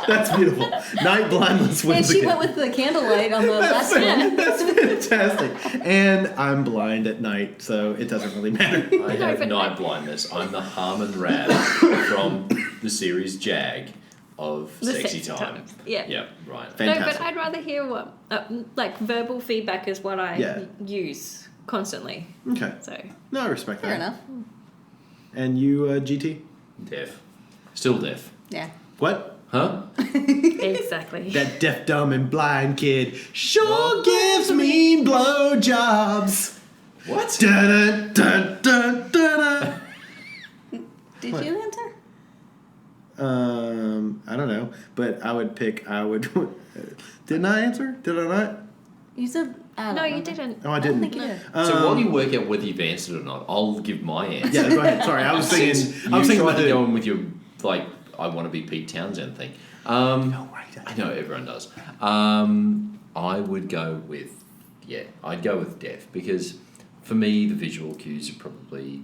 That's beautiful. Night blindness And wins she again. went with the candlelight on the last one. That's fantastic. And I'm blind at night, so it doesn't really matter. I have but- night blindness. I'm the Harmon Rab from the series Jag of The Sexy Sexy Time. Times, yeah. Yep, right. No, Fantastic. but I'd rather hear what. Like, verbal feedback is what I Yeah. use constantly. Okay. So. No, I respect Fair that. enough. And you, GT? Deaf. Still deaf. Yeah. What? Huh? Exactly. That deaf, dumb, and blind kid sure gives me blowjobs. What? Dun dun dun dun. Did What? you answer? I don't know, but I would. Didn't I answer? Did I not? You said. I don't No, you remember. didn't. Oh, I I don't didn't. think you did. So while you work out whether you've answered or not, I'll give my answer. Yeah, go ahead. Sorry, I was thinking. Since I was you thinking tried about to the. go in with your, like, I want to be Pete Townsend thing. No, right. I know, everyone does. I would go with, I'd go with deaf because for me, the visual cues are probably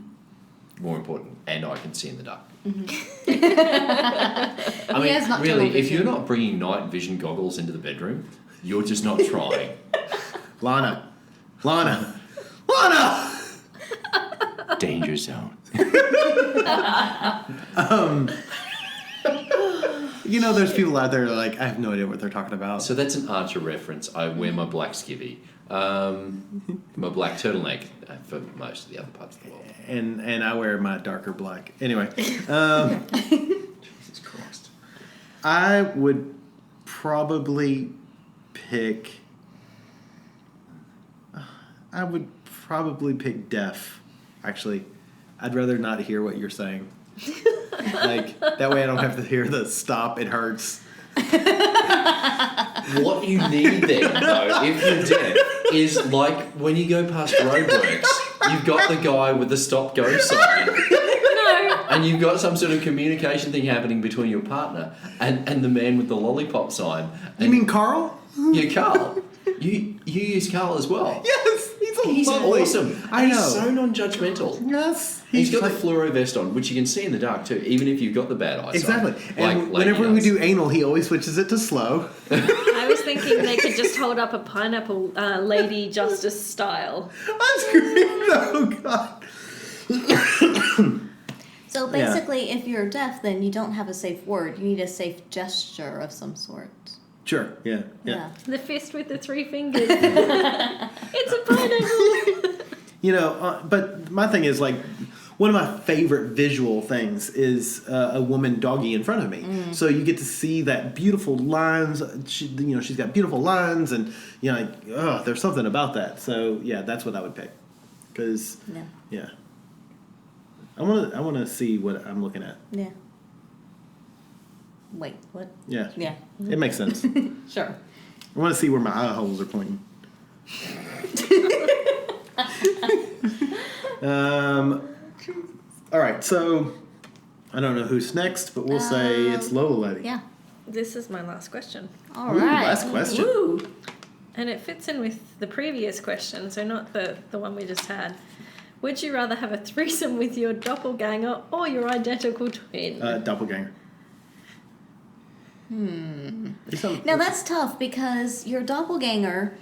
more important and I can see in the dark. I mean, He has nocturnal really, if vision. you're not bringing night vision goggles into the bedroom, you're just not trying. Lana. Danger zone. You know, there's people out there that are like, I have no idea what they're talking about. So that's an Archer reference. I wear my black skivvy, my black turtleneck for most of the other parts of the world. And I wear my darker black. Anyway, Jesus Christ. I would probably pick. I would probably pick deaf. Actually, I'd rather not hear what you're saying. Like that way, I don't have to hear the stop. It hurts. What you need then, though, if you're deaf, is like when you go past roadworks, you've got the guy with the stop-go sign. No. And you've got some sort of communication thing happening between your partner and the man with the lollipop sign. You And mean Carl? yeah, Carl. You use Carl as well. Yes, He's lovely. awesome. I And know. He's so non-judgmental. Yes, He's got like, the fluoro vest on, which you can see in the dark too, even if you've got the bad eyesight. exactly. Like And Lady whenever we does. do anal, he always switches it to slow. I was thinking they could just hold up a pineapple Lady Justice style. That's great. Oh God. So basically, if you're deaf, then you don't have a safe word. You need a safe gesture of some sort. Sure. Yeah. Yeah. The fist with the 3 fingers. It's a pineapple. You know, but my thing is like, one of my favorite visual things is a woman doggy in front of me. So you get to see that beautiful lines. She's got beautiful lines, and there's something about that. So yeah, that's what I would pick. Because yeah, I want to see what I'm looking at. Yeah. Wait, what? Yeah. Yeah. It makes sense. I Sure. want to see where my eye holes are pointing. All right, so I don't know who's next, but we'll say it's Lola Lady. Yeah. This is my last question. All Ooh, right. last question. Woo. And it fits in with the previous question, so not the one we just had. Would you rather have a threesome with your doppelganger or your identical twin? Doppelganger. Now that's tough because your doppelganger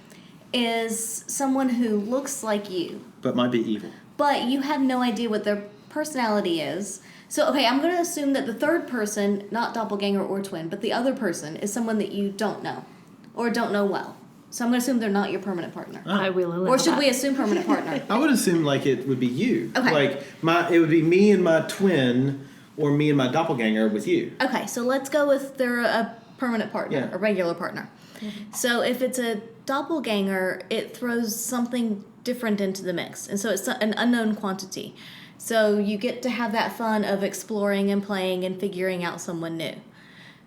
is someone who looks like you, But might be evil. but you have no idea what their personality is. So, okay, I'm going to assume that the third person, not doppelganger or twin, but the other person is someone that you don't know or don't know well. So I'm going to assume they're not your permanent partner. I will allow Or should that. we assume permanent partner? I would assume like it would be you. Okay. Like it would be me and my twin, or me and my doppelganger with you. Okay, so let's go with they're a permanent partner, Yeah. a regular partner. So if it's a doppelganger, it throws something different into the mix. And so it's an unknown quantity. So you get to have that fun of exploring and playing and figuring out someone new.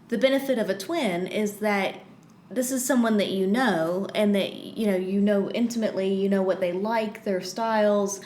The benefit of a twin is that this is someone that you know and that you know intimately, you know what they like, their styles,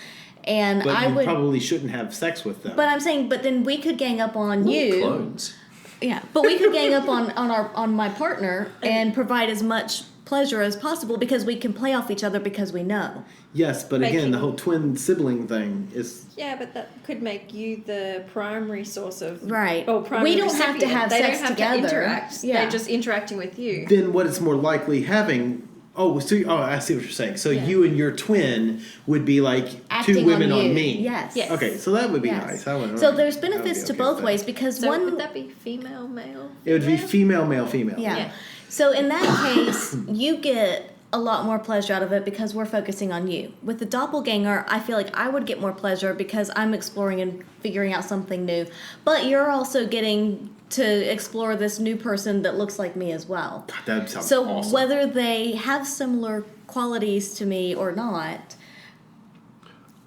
and But I you would probably shouldn't have sex with them. but I'm saying but then we could gang up on We're you. clones. Yeah, but we could gang up on my partner and provide as much pleasure as possible because we can play off each other because we know. Yes, but again, Making- the whole twin sibling thing is. Yeah, but that could make you the primary source of Right. Or primary We don't have to recipient. have they sex don't have together. to interact. Yeah. They're just interacting with you. Then what it's more likely having. I see what you're saying. So Yeah. you and your twin would be like Acting two women on you. on me. Yes. Yes. Okay, so that would be Yes. nice. I would, So there's I would be benefits to okay both with ways that. because So one would that be female, male? It would be female? female, male. yeah. Yeah. So in that case, you get a lot more pleasure out of it because we're focusing on you. With the doppelganger, I feel like I would get more pleasure because I'm exploring and figuring out something new. But you're also getting to explore this new person that looks like me as well. God, that sounds So awesome. whether they have similar qualities to me or not,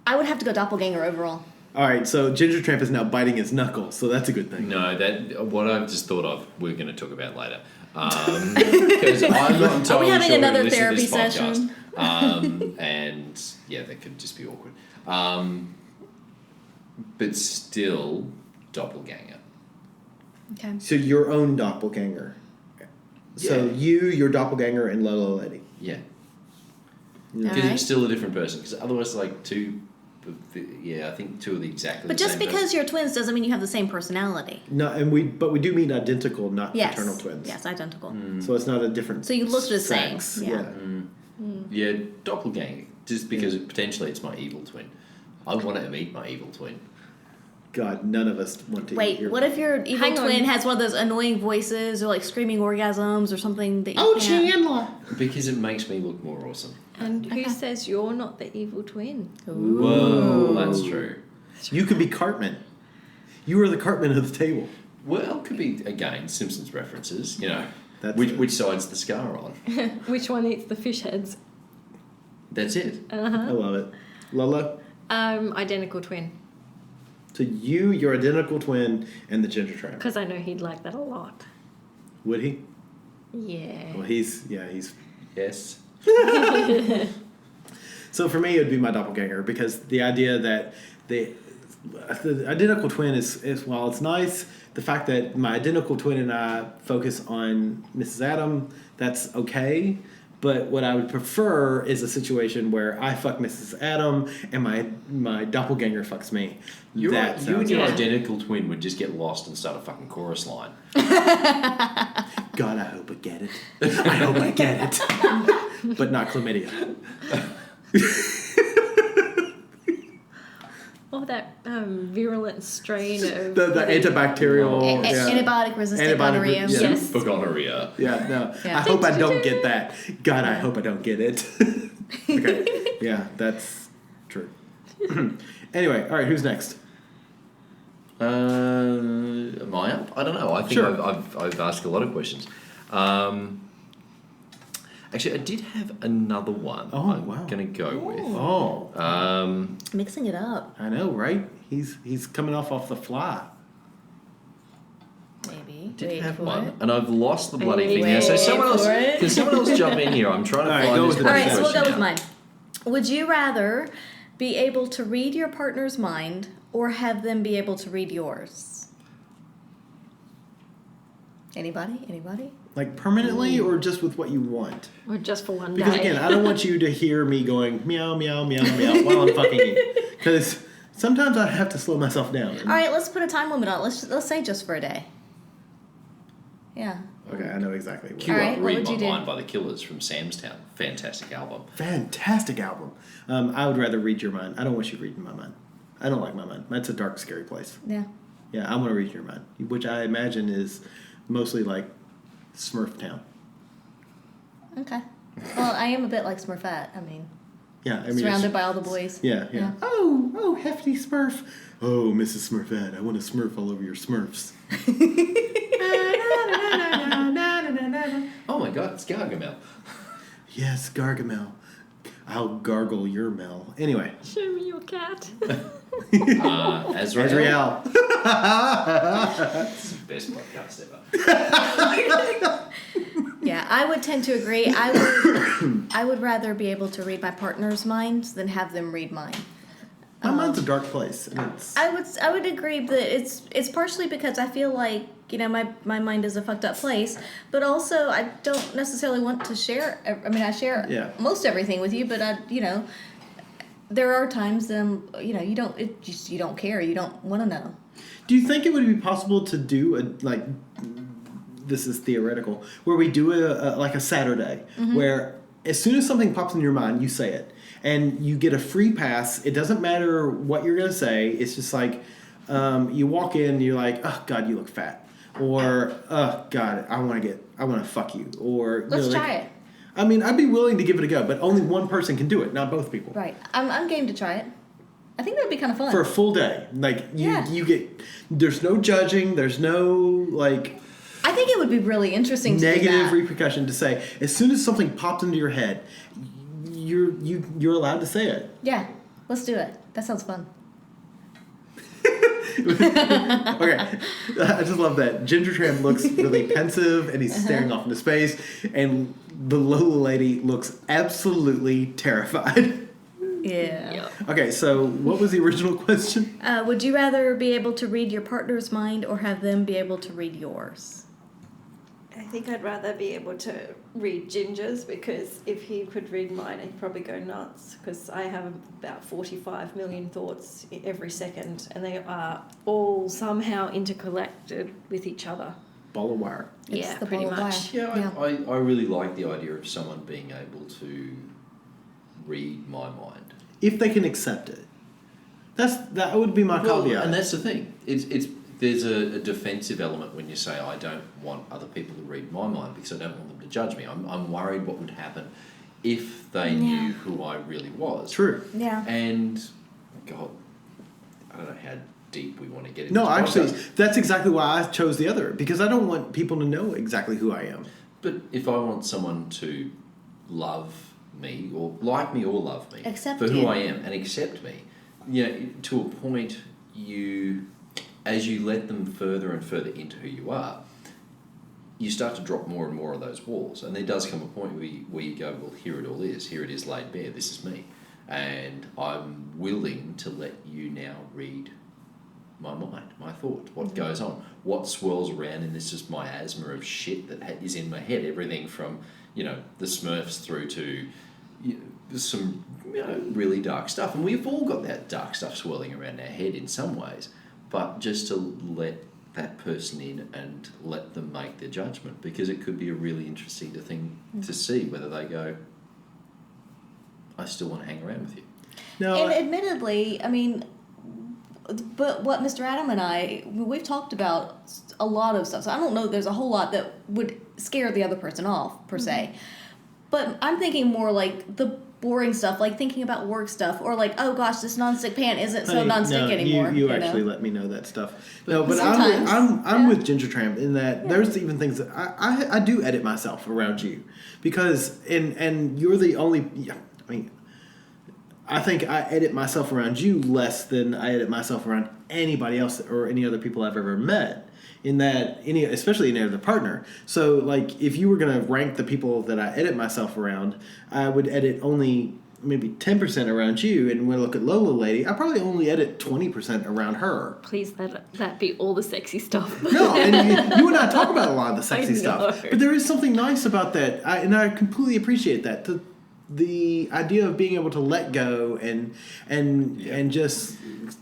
I would have to go doppelganger overall. All right, so Ginger Tramp is now biting his knuckles, so that's a good thing. No, that what I've just thought of, we're going to talk about later. Because I'm not entirely Are we having sure another who listens to therapy this podcast. session? And yeah, that could just be awkward. But still, doppelganger. Okay. So your own doppelganger. So Yeah. you, your doppelganger, and Lola Lady. Yeah. Yeah. Because Alright. it's still a different person. Because otherwise, like two. Yeah, I think two of the exactly. But the just same because you're twins doesn't mean you have the same personality. No, but we do mean identical, not Yes. fraternal twins. Yes, identical. So it's not a different. So you look the same, sex. yeah. person. Yeah, doppelganger. Just because potentially it's my evil twin. I want to meet my evil twin. God, none of us want to. Wait, what if your evil Hang on. twin has one of those annoying voices or like screaming orgasms or something that you Oh, can't? Chandler! Because it makes me look more awesome. And who says you're not the evil twin? Whoa, that's true. You could be Cartman. You are the Cartman of the table. Well, could be, again, Simpsons references, you know. That's Which side's the scar on? Which one eats the fish heads? That's it. I love it. Lola? Identical twin. So your identical twin, and the Ginger Tramp. Because I know he'd like that a lot. Would he? Yeah. Well, he's... Yes. So for me, it would be my doppelganger, because the idea that the identical twin is while it's nice, the fact that my identical twin and I focus on Mrs. Adam, that's okay. But what I would prefer is a situation where I fuck Mrs. Adam and my doppelganger fucks me. You and sounds your awesome. identical twin would just get lost and start a fucking chorus line. God, I hope I get it. I hope I get it. But not chlamydia. Or that virulent strain of... The antibacterial... yeah. Antibiotic resistant Antibiotic gonorrhea. yeah. Yes. For gonorrhea. Yeah, no. Yeah. I hope I don't get that. God, I hope I don't get it. Okay. Yeah, that's true. Anyway, all right, who's next? Am I up? I don't know. I think Sure. I've asked a lot of questions. Actually, I did have another one. Oh, I'm wow. going to go with. Oh, Mixing it up, I know, right? He's coming off the fly. maybe. Did Wait have for one, it. and I've lost the bloody Wait thing now. So for someone else, it. can someone else jump in here? I'm trying to All right, find go this with it. All right, so we'll go question with now. mine. Would you rather be able to read your partner's mind or have them be able to read yours? Anybody? Like permanently or just with what you want? Or just for one Because day. again, I don't want you to hear me going meow, meow, meow, meow while I'm fucking you. Because sometimes I have to slow myself down. All right, let's put a time limit on it. Let's say just for a day. Yeah. Okay, I know exactly what. Cue All up right, what Read would My you do? Mind by the Killers from Sam's Town. Fantastic album. Fantastic album. I would rather read your mind. I don't want you reading my mind. I don't like my mind. That's a dark, scary place. Yeah. Yeah, I want to read your mind, which I imagine is mostly like Smurf Town. Okay. Well, I am a bit like Smurfette. I mean, Yeah, I mean, surrounded it's- by all the boys. Yeah. Yeah. Oh, hefty Smurf. Oh, Mrs. Smurfette, I want to Smurf all over your Smurfs. Oh my God, it's Gargamel. Yes, Gargamel. I'll gargle your Mel. Anyway, Show me your cat. Azrael. Adriel. It's the best podcast ever. Yeah, I would tend to agree. I would rather be able to read my partner's minds than have them read mine. My mind's a dark place. And it's, I would agree that it's partially because I feel like, you know, my mind is a fucked up place, but also I don't necessarily want to share. I mean, I share Yeah. most everything with you, but there are times that you don't care, you don't want to know. do you think it would be possible to do this is theoretical, where we do a Saturday, where as soon as something pops in your mind, you say it, and you get a free pass. It doesn't matter what you're gonna say. It's just like you walk in, and you're like, oh God, you look fat, or oh God, I want to fuck you, or Let's like, try it. I mean, I'd be willing to give it a go, but only one person can do it, not both people. Right. I'm game to try it. I think that'd be kind of fun. For a full day, like Yeah. you get, there's no judging, there's no like I think it would be really interesting to do negative that. repercussion to say. As soon as something pops into your head, you're allowed to say it. Yeah, let's do it. That sounds fun. Okay, I just love that. Ginger Tramp looks really pensive, and he's staring off into space, and the Lola lady looks absolutely terrified. Yeah. Okay, so what was the original question? Would you rather be able to read your partner's mind or have them be able to read yours? I think I'd rather be able to read Ginger's, because if he could read mine, I'd probably go nuts, because I have about 45 million thoughts every second, and they are all somehow interconnected with each other. Ball of wire. It's Yeah, the pretty ball of much. wire. Yeah, I really like the idea of someone being able to read my mind. If they can accept it. That would be my caveat. And that's the thing. There's a defensive element when you say, I don't want other people to read my mind because I don't want them to judge me. I'm worried what would happen if they knew who I really was. True. Yeah. And, God, I don't know how deep we want to get into No, this actually, podcast. that's exactly why I chose the other, because I don't want people to know exactly who I am. But if I want someone to love me or like me or love me Accept for who you. I am and accept me, to a point, as you let them further and further into who you are, you start to drop more and more of those walls. And there does come a point where you go, well, here it all is. Here it is laid bare. This is me. And I'm willing to let you now read my mind, my thought, what goes on, what swirls around in this is my asthma of shit that is in my head. Everything from, the Smurfs through to some really dark stuff. And we've all got that dark stuff swirling around our head in some ways. But just to let that person in and let them make their judgment, because it could be a really interesting thing to see whether they go, I still want to hang around with you. No, And admittedly, I mean, but what Mr. Adam and we've talked about a lot of stuff. So I don't know there's a whole lot that would scare the other person off, per se. But I'm thinking more like the boring stuff, like thinking about work stuff, or like, oh gosh, this nonstick pan isn't so honey, nonstick anymore. You actually let me know that stuff. But sometimes, I'm with Ginger Tramp in that there's even things that I do edit myself around you, because and you're the only. I mean, I think I edit myself around you less than I edit myself around anybody else or any other people I've ever met. In that, especially any other partner. So, like, if you were going to rank the people that I edit myself around, I would edit only maybe 10% around you. And when I look at Lola Lady, I probably only edit 20% around her. Please let that be all the sexy stuff. No, and you and I talk about a lot of the sexy I stuff. know. But there is something nice about that. And I completely appreciate that. The idea of being able to let go and just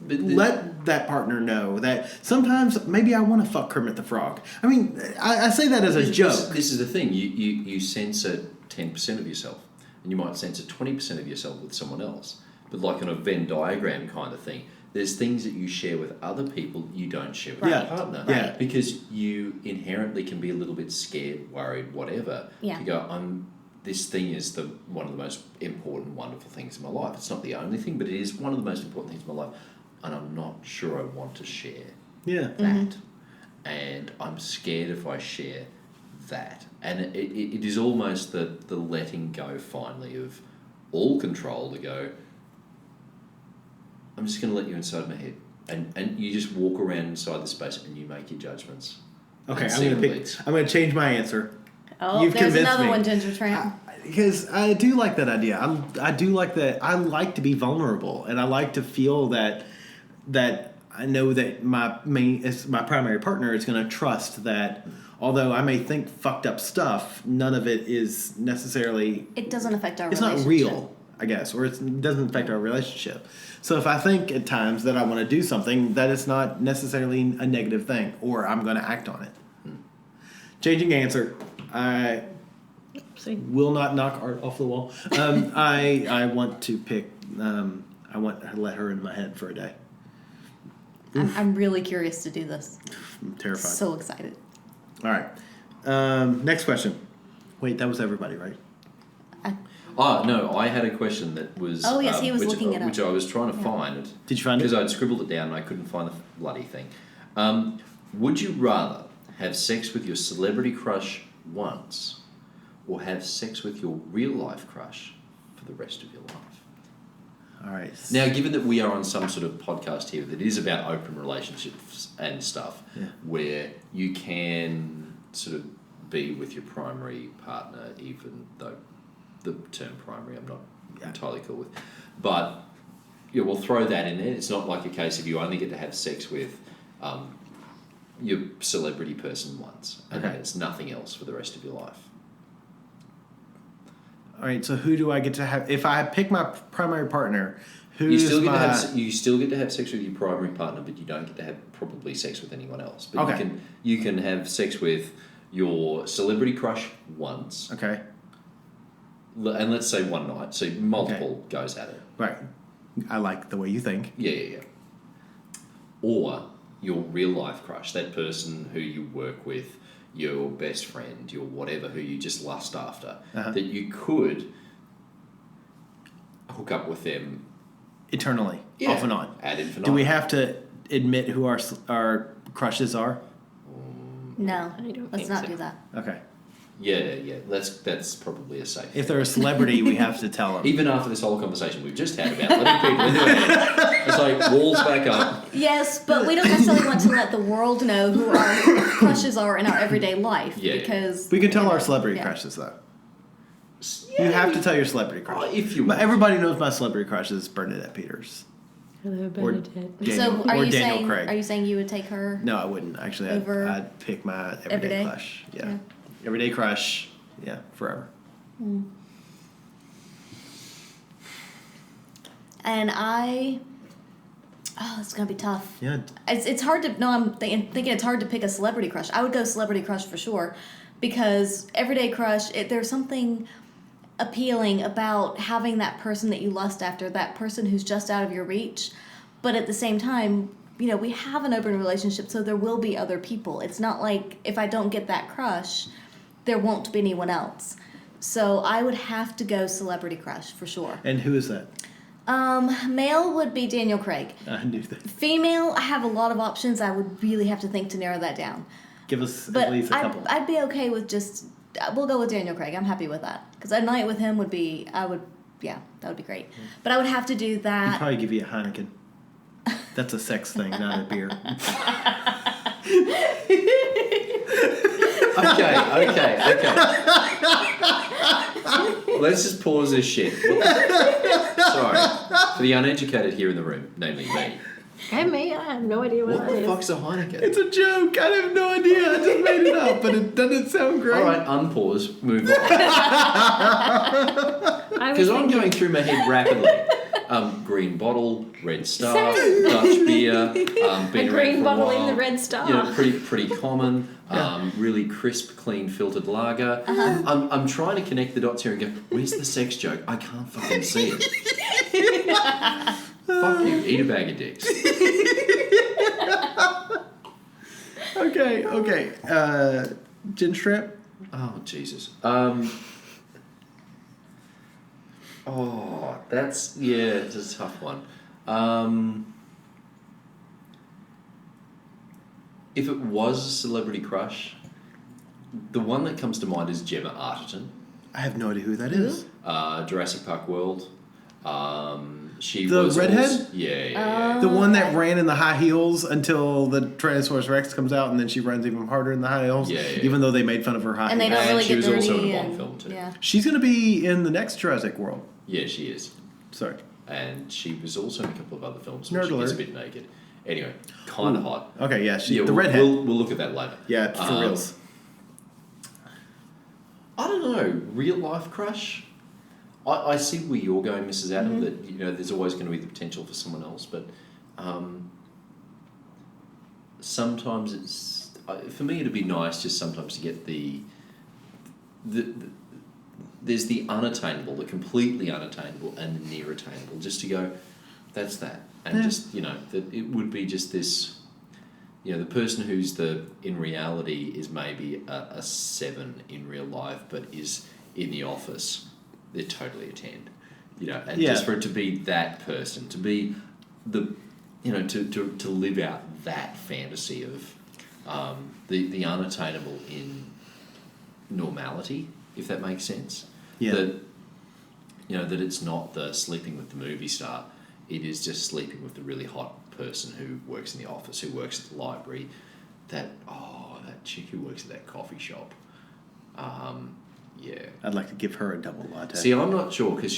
let that partner know that sometimes maybe I want to fuck Kermit the Frog. I mean, I say that as a joke. This is the thing. You censor 10% of yourself, and you might censor 20% of yourself with someone else. But like on a Venn diagram kind of thing, there's things that you share with other people you don't share with your partner. Yeah. Because you inherently can be a little bit scared, worried, whatever. Yeah. To go, this thing is one of the most important, wonderful things in my life. It's not the only thing, but it is one of the most important things in my life. And I'm not sure I want to share that. And I'm scared if I share that. And it is almost the letting go finally of all control to go, I'm just going to let you inside my head. And you just walk around inside the space and you make your judgments. Okay, I'm going to change my answer. Oh, You've there's convinced another me. one, Ginger Tramp. Because I do like that idea. I do like that. I like to be vulnerable, and I like to feel that I know that my primary partner is going to trust that. Although I may think fucked up stuff, none of it is necessarily. It doesn't affect our It's relationship. not real, I guess, or it doesn't affect our relationship. So if I think at times that I want to do something, that is not necessarily a negative thing, or I'm going to act on it. Changing answer. I will not knock art off the wall. I want to pick. I want to let her in my head for a day. I'm really curious to do this. I'm terrified. So excited. All right. Next question. Wait, that was everybody, right? Oh, no, I had a question that was... Oh, yes, he was looking it up. Which I was trying to find. Did you find it? Because I'd scribbled it down and I couldn't find the bloody thing. Would you rather have sex with your celebrity crush once or have sex with your real-life crush for the rest of your life? All right. Now, given that we are on some sort of podcast here that is about open relationships and stuff, where you can sort of be with your primary partner, even though the term primary I'm not entirely cool with. But we'll throw that in there. It's not like a case of you only get to have sex with your celebrity person once, and then it's nothing else for the rest of your life. All right, so who do I get to have? If I pick my primary partner, You still get to have sex with your primary partner, but you don't get to have probably sex with anyone else. But you can have sex with your celebrity crush once. Okay. And let's say one night, so multiple goes at it. Right. I like the way you think. Yeah. Or your real life crush, that person who you work with, your best friend, your whatever, who you just lust after, that you could hook up with them Eternally, off and on. ad infinitum. Do we have to admit who our crushes are? No, I don't let's think not so. do that. Okay. Yeah. That's probably a safe. If they're a celebrity, we have to tell them. Even after this whole conversation we've just had about letting people into it, it's like walls back up. Yes, but we don't necessarily want to let the world know who our crushes are in our everyday life Yeah. because We can tell our celebrity Yeah. crushes, though. You have to tell your celebrity crush. If you But everybody knows my celebrity crush is Bernadette Peters. Hello, Or Bernadette. Daniel, So are or you Daniel saying Craig. are you saying you would take her? No, I wouldn't. Actually, Over I'd pick my everyday everyday? crush. Yeah. Yeah. Everyday crush. Yeah, forever. And it's gonna be tough. Yeah. It's hard to. No, I'm thinking it's hard to pick a celebrity crush. I would go celebrity crush for sure, because everyday crush. There's something appealing about having that person that you lust after, that person who's just out of your reach, but at the same time, we have an open relationship, so there will be other people. It's not like if I don't get that crush, there won't be anyone else. So I would have to go celebrity crush for sure. And who is that? Male would be Daniel Craig. I knew that. Female, I have a lot of options. I would really have to think to narrow that down. Give us But at least a couple. I'd be okay with just. We'll go with Daniel Craig. I'm happy with that because a night with him would be. That would be great. But I would have to do He'd that. probably give you a Heineken. That's a sex thing, not a beer. Okay. Let's just pause this shit. Sorry. For the uneducated here in the room, namely me. And me, I have no idea what What that the is. fuck's a Heineken? It's a joke. I have no idea. I just made it up, but it doesn't sound great. Alright, unpause, move on. I was Because I'm thinking, going through my head rapidly. Green bottle, red star, Same. Dutch beer, been a around green for a bottle while. in the red star. Pretty common. Really crisp, clean, filtered lager. I'm trying to connect the dots here and go, where's the sex joke? I can't fucking see it. Fuck you, eat a bag of dicks. Okay. Gin shrimp? Oh, Jesus. It's a tough one. If it was a celebrity crush, the one that comes to mind is Gemma Arterton, I have no idea who that is. Jurassic Park World. She The was redhead? also- yeah. The one that ran in the high heels until the Tyrannosaurus Rex comes out, and then she runs even harder in the high heels, Yeah. even though they made fun of her high And they heels. don't And really she get was dirty. also in a Bond and- film too. Yeah. She's going to be in the next Jurassic World. Yeah, she is. Sorry. And she was also in a couple of other films Nerd where she gets a alert. bit naked. Anyway, kind of hot. Okay, yeah, the we'll, redhead. We'll look at that later. Yeah, for reals. I don't know, real life crush. I see where you're going, Mrs. Adam. Mm-hmm. That there's always going to be the potential for someone else, but sometimes it's for me. It'd be nice just sometimes to get the there's the unattainable, the completely unattainable, and the near attainable. Just to go, that's that, and just that it would be just this. The person who's in reality is maybe a 7 in real life, but is in the office, they're totally a 10. And just for it to be that person, to be to live out that fantasy of the unattainable in normality, if that makes sense. Yeah. That it's not the sleeping with the movie star, it is just sleeping with the really hot person who works in the office, who works at the library, that chick who works at that coffee shop. I'd like to give her a double latte. See, I'm not sure because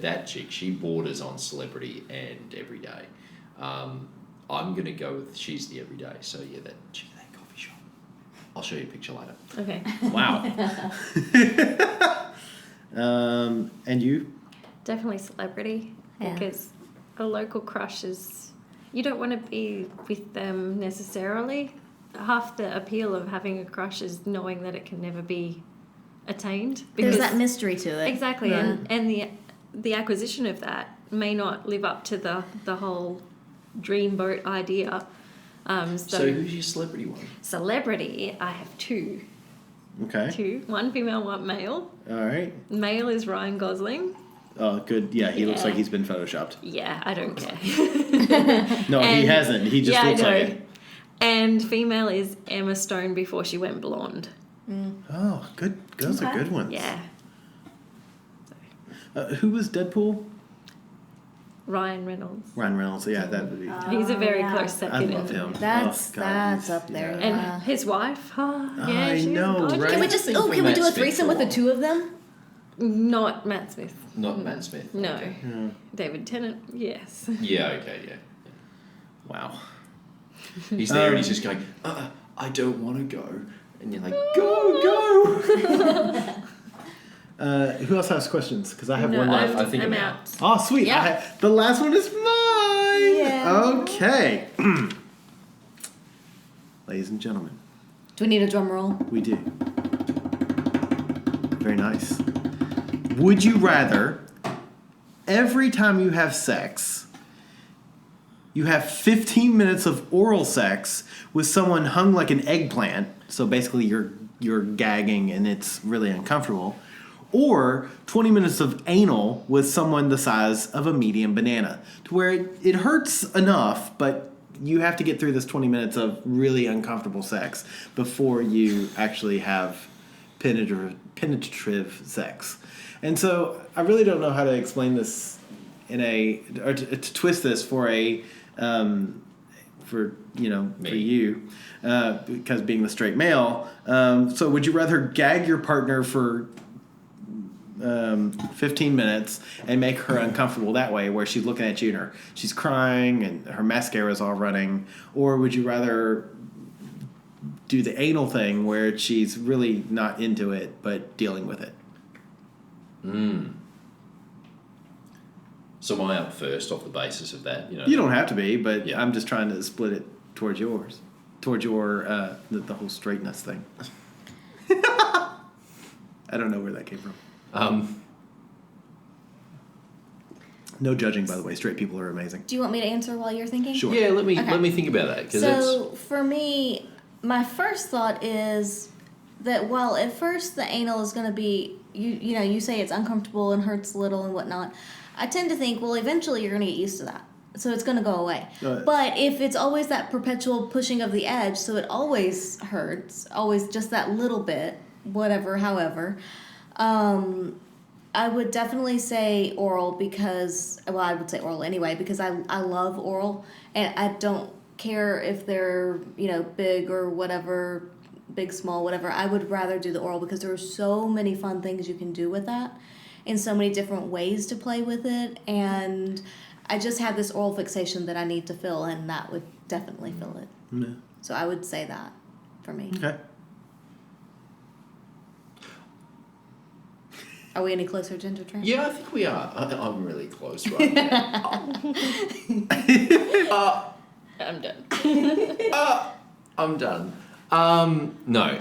that chick, she borders on celebrity and everyday. I'm gonna go with she's the everyday. So that chick at that coffee shop. I'll show you a picture later. Okay. Wow. And you? Definitely celebrity, Yeah. because a local crush is, you don't want to be with them necessarily. Half the appeal of having a crush is knowing that it can never be attained. There's that mystery to it. Exactly, Yeah. and the acquisition of that may not live up to the whole dreamboat idea. So who's your celebrity one? Celebrity, I have two. Okay. Two. One female, one male. All right. Male is Ryan Gosling. Oh, good. Yeah, he looks Yeah. like he's been photoshopped. Yeah, I don't care. No, he And- hasn't. He just yeah, looks I know. like it. And female is Emma Stone before she went blonde. Oh, good. Those are Okay. good ones. Yeah. Who was Deadpool? Ryan Reynolds. Ryan Reynolds. Yeah, that would be. He's a very yeah. close I second. love him. That's Oh, God, that's he's- up there. yeah. Yeah. And his wife. Yeah, I she's know, gorgeous. right? Can we just? Oh, can we do a Matt Smith threesome for with the a two of them? Not Matt Smith. Not Matt Smith. No. Okay. Yeah. David Tennant. Yes. Yeah. Okay. Yeah. Wow. He's there and he's just going, I don't want to go. And you're like, go. Who else has questions? Because I have No, one left. I think I'm I'm out. out. Oh, sweet. Yeah. The last one is mine. Yeah. Okay. Ladies and gentlemen, Do we need a drum roll? we do. Very nice. Would you rather every time you have sex, you have 15 minutes of oral sex with someone hung like an eggplant, so basically you're gagging and it's really uncomfortable, or 20 minutes of anal with someone the size of a medium banana, to where it hurts enough, but you have to get through this 20 minutes of really uncomfortable sex before you actually have penetrative sex. And so I really don't know how to explain this or to twist this for for you, because being the straight male. So would you rather gag your partner for 15 minutes and make her uncomfortable that way, where she's looking at you and she's crying and her mascara's all running, or would you rather do the anal thing where she's really not into it but dealing with it? So am I up first off the basis of that? You don't have to be, but Yeah. I'm just trying to split it towards your the whole straightness thing. I don't know where that came from. No judging, by the way. Straight people are amazing. Do you want me to answer while you're thinking? Sure. Yeah, let me Okay. think about that because So for me, my first thought is that while at first the anal is going to be, you say it's uncomfortable and hurts a little and whatnot, I tend to think, well, eventually you're going to get used to that. So it's going to go away. But if it's always that perpetual pushing of the edge, so it always hurts, always just that little bit, whatever, however, I would definitely say oral because, well, I would say oral anyway, because I love oral, and I don't care if they're, big or whatever, big, small, whatever. I would rather do the oral because there are so many fun things you can do with that and so many different ways to play with it, and I just have this oral fixation that I need to fill, and that would definitely fill it. Yeah. So I would say that for me. Okay. Are we any closer, Ginger Tramp? yeah, I think we are. I'm really close right now. I'm done. I'm done. No.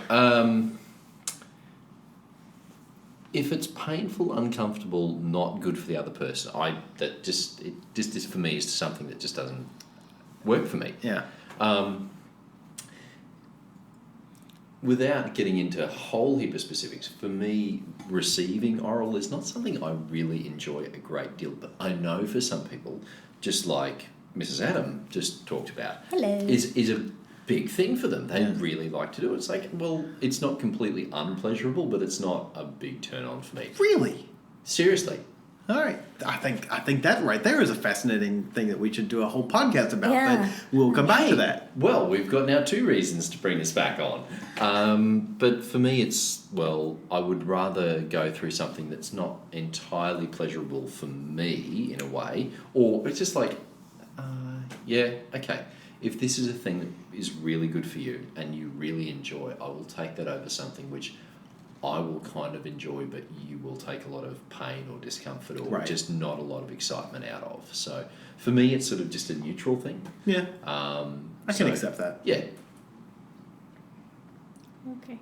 If it's painful, uncomfortable, not good for the other person, it just is for me is something that just doesn't work for me. Yeah. Without getting into a whole heap of specifics, for me, receiving oral is not something I really enjoy a great deal, but I know for some people, just like Mrs. Adam just talked about, Hello. is a big thing for them. They Yeah. really like to do it. It's like, well, it's not completely unpleasurable, but it's not a big turn on for me. Really? Seriously. All right. I think that right there is a fascinating thing that we should do a whole podcast about. Yeah. But we'll come back to that. Well, we've got now 2 reasons to bring us back on. But for me, it's, well, I would rather go through something that's not entirely pleasurable for me in a way, or it's just like, yeah, okay. If this is a thing that is really good for you and you really enjoy, I will take that over something which I will kind of enjoy, but you will take a lot of pain or discomfort or Right. just not a lot of excitement out of. So for me, it's sort of just a neutral thing. Yeah. I I can accept that. Yeah. Okay.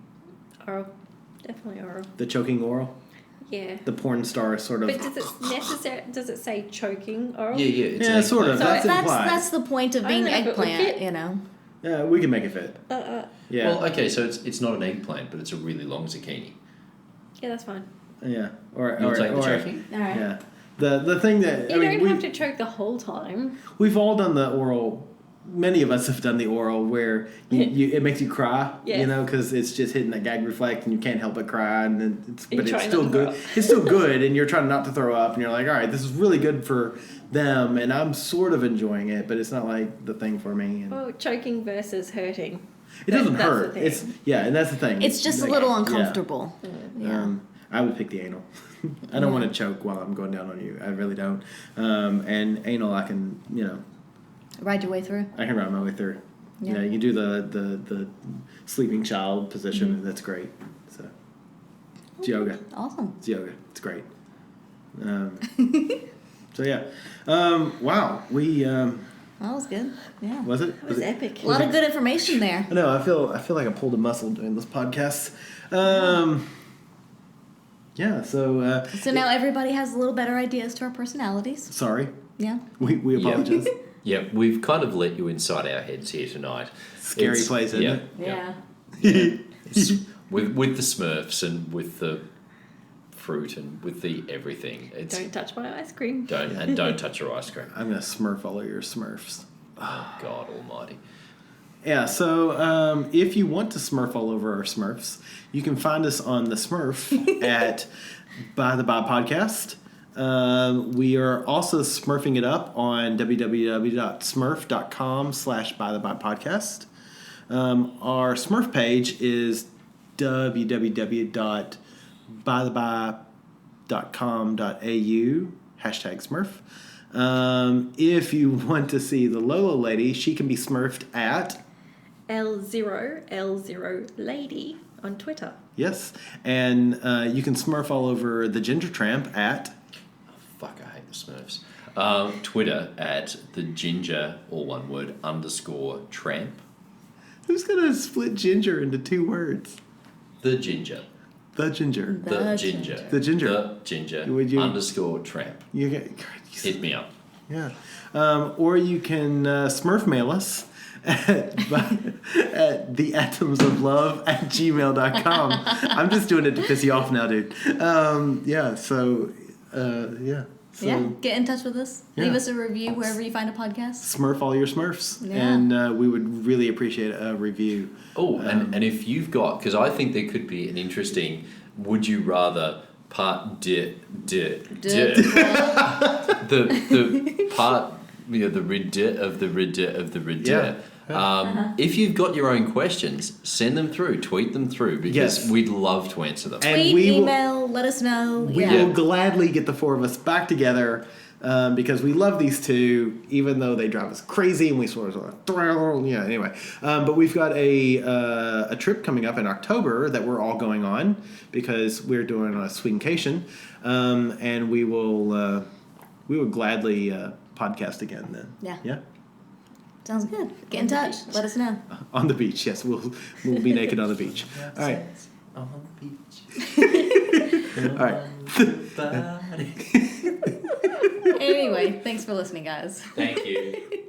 Oral. Definitely oral. The choking oral. Yeah. the porn star sort of. But does it say choking oral? Yeah. It's Yeah, an sort of. eggplant. That's That's implied. that's the point of I being don't know if it would eggplant, fit. you know. Yeah, we can make it fit. Yeah. Well, okay, so it's not an eggplant, but it's a really long zucchini. Yeah, that's fine. Yeah. Or You'll take the choking? All right. Yeah. The thing that You don't have to choke the whole time. we've all done the oral. Many of us have done the oral where it makes you cry, Yeah. you know, because it's just hitting that gag reflex and you can't help but cry, and then You're it's trying still not to throw good. up. It's still good, and you're trying not to throw up, and you're like, all right, this is really good for them, and I'm sort of enjoying it, but it's not like the thing for me. And Well, choking versus hurting. it doesn't that's the hurt. thing. It's and that's the thing. It's just a Like, little yeah. uncomfortable. Yeah. I would pick the anal. I don't want to choke while I'm going down on you. I really don't. And anal, I can, Ride your way through. I can ride my way through. Yeah. You can do the sleeping child position. And that's great. So it's yoga. Awesome. It's yoga. It's great. So yeah. Wow. We That was good. Yeah. was it? That was epic. A lot of good information there. I know. I feel like I pulled a muscle doing this podcast. Yeah. So So now everybody has a little better ideas to our personalities. sorry. Yeah. We apologize. Yeah, we've kind of let you inside our heads here tonight. Scary place, isn't it? Yeah. It's with the Smurfs and with the fruit and with the everything. It's Don't touch my ice cream. don't touch your ice cream. I'm gonna smurf all of your Smurfs. Oh God Almighty! Yeah, so if you want to smurf all over our Smurfs, you can find us on the Smurf at By the By Podcast. We are also smurfing it up on www.smurf.com/bythebypodcast. Our Smurf page is www.bytheby.com.au #Smurf. If you want to see the Lolo lady, she can be smurfed at L0 lady on Twitter. yes, and you can smurf all over the Ginger Tramp at Fuck, I hate the Smurfs. Twitter at the ginger, all one word, _tramp. who's gonna split ginger into two words? The ginger. The Ginger. The ginger. The Ginger. The ginger. Would you- _tramp. You get, Hit me up. yeah, or you can Smurf mail us at theatomsoflove@gmail.com. I'm just doing it to piss you off now, dude. Yeah, so yeah. So Yeah. Get in touch with us. Yeah. Leave us a review wherever you find a podcast. Smurf all your Smurfs, Yeah. and we would really appreciate a review. Oh, and if you've got, because I think there could be an interesting, would you rather part the part, the rid of the rid of the rid. Yeah. If you've got your own questions, send them through, tweet them through, because Yes. we'd love to answer them. And Tweet, we will- email, let us know. We Yeah. will gladly get the four of us back together because we love these two, even though they drive us crazy and we sort of yeah. Anyway, but we've got a trip coming up in October that we're all going on because we're doing a swingcation, and we will gladly podcast again then. Yeah. Yeah. Sounds good. Get in touch. Let us know. On the beach, yes, we'll be naked on the beach. All right. On the beach. All right. Anyway, thanks for listening, guys. Thank you.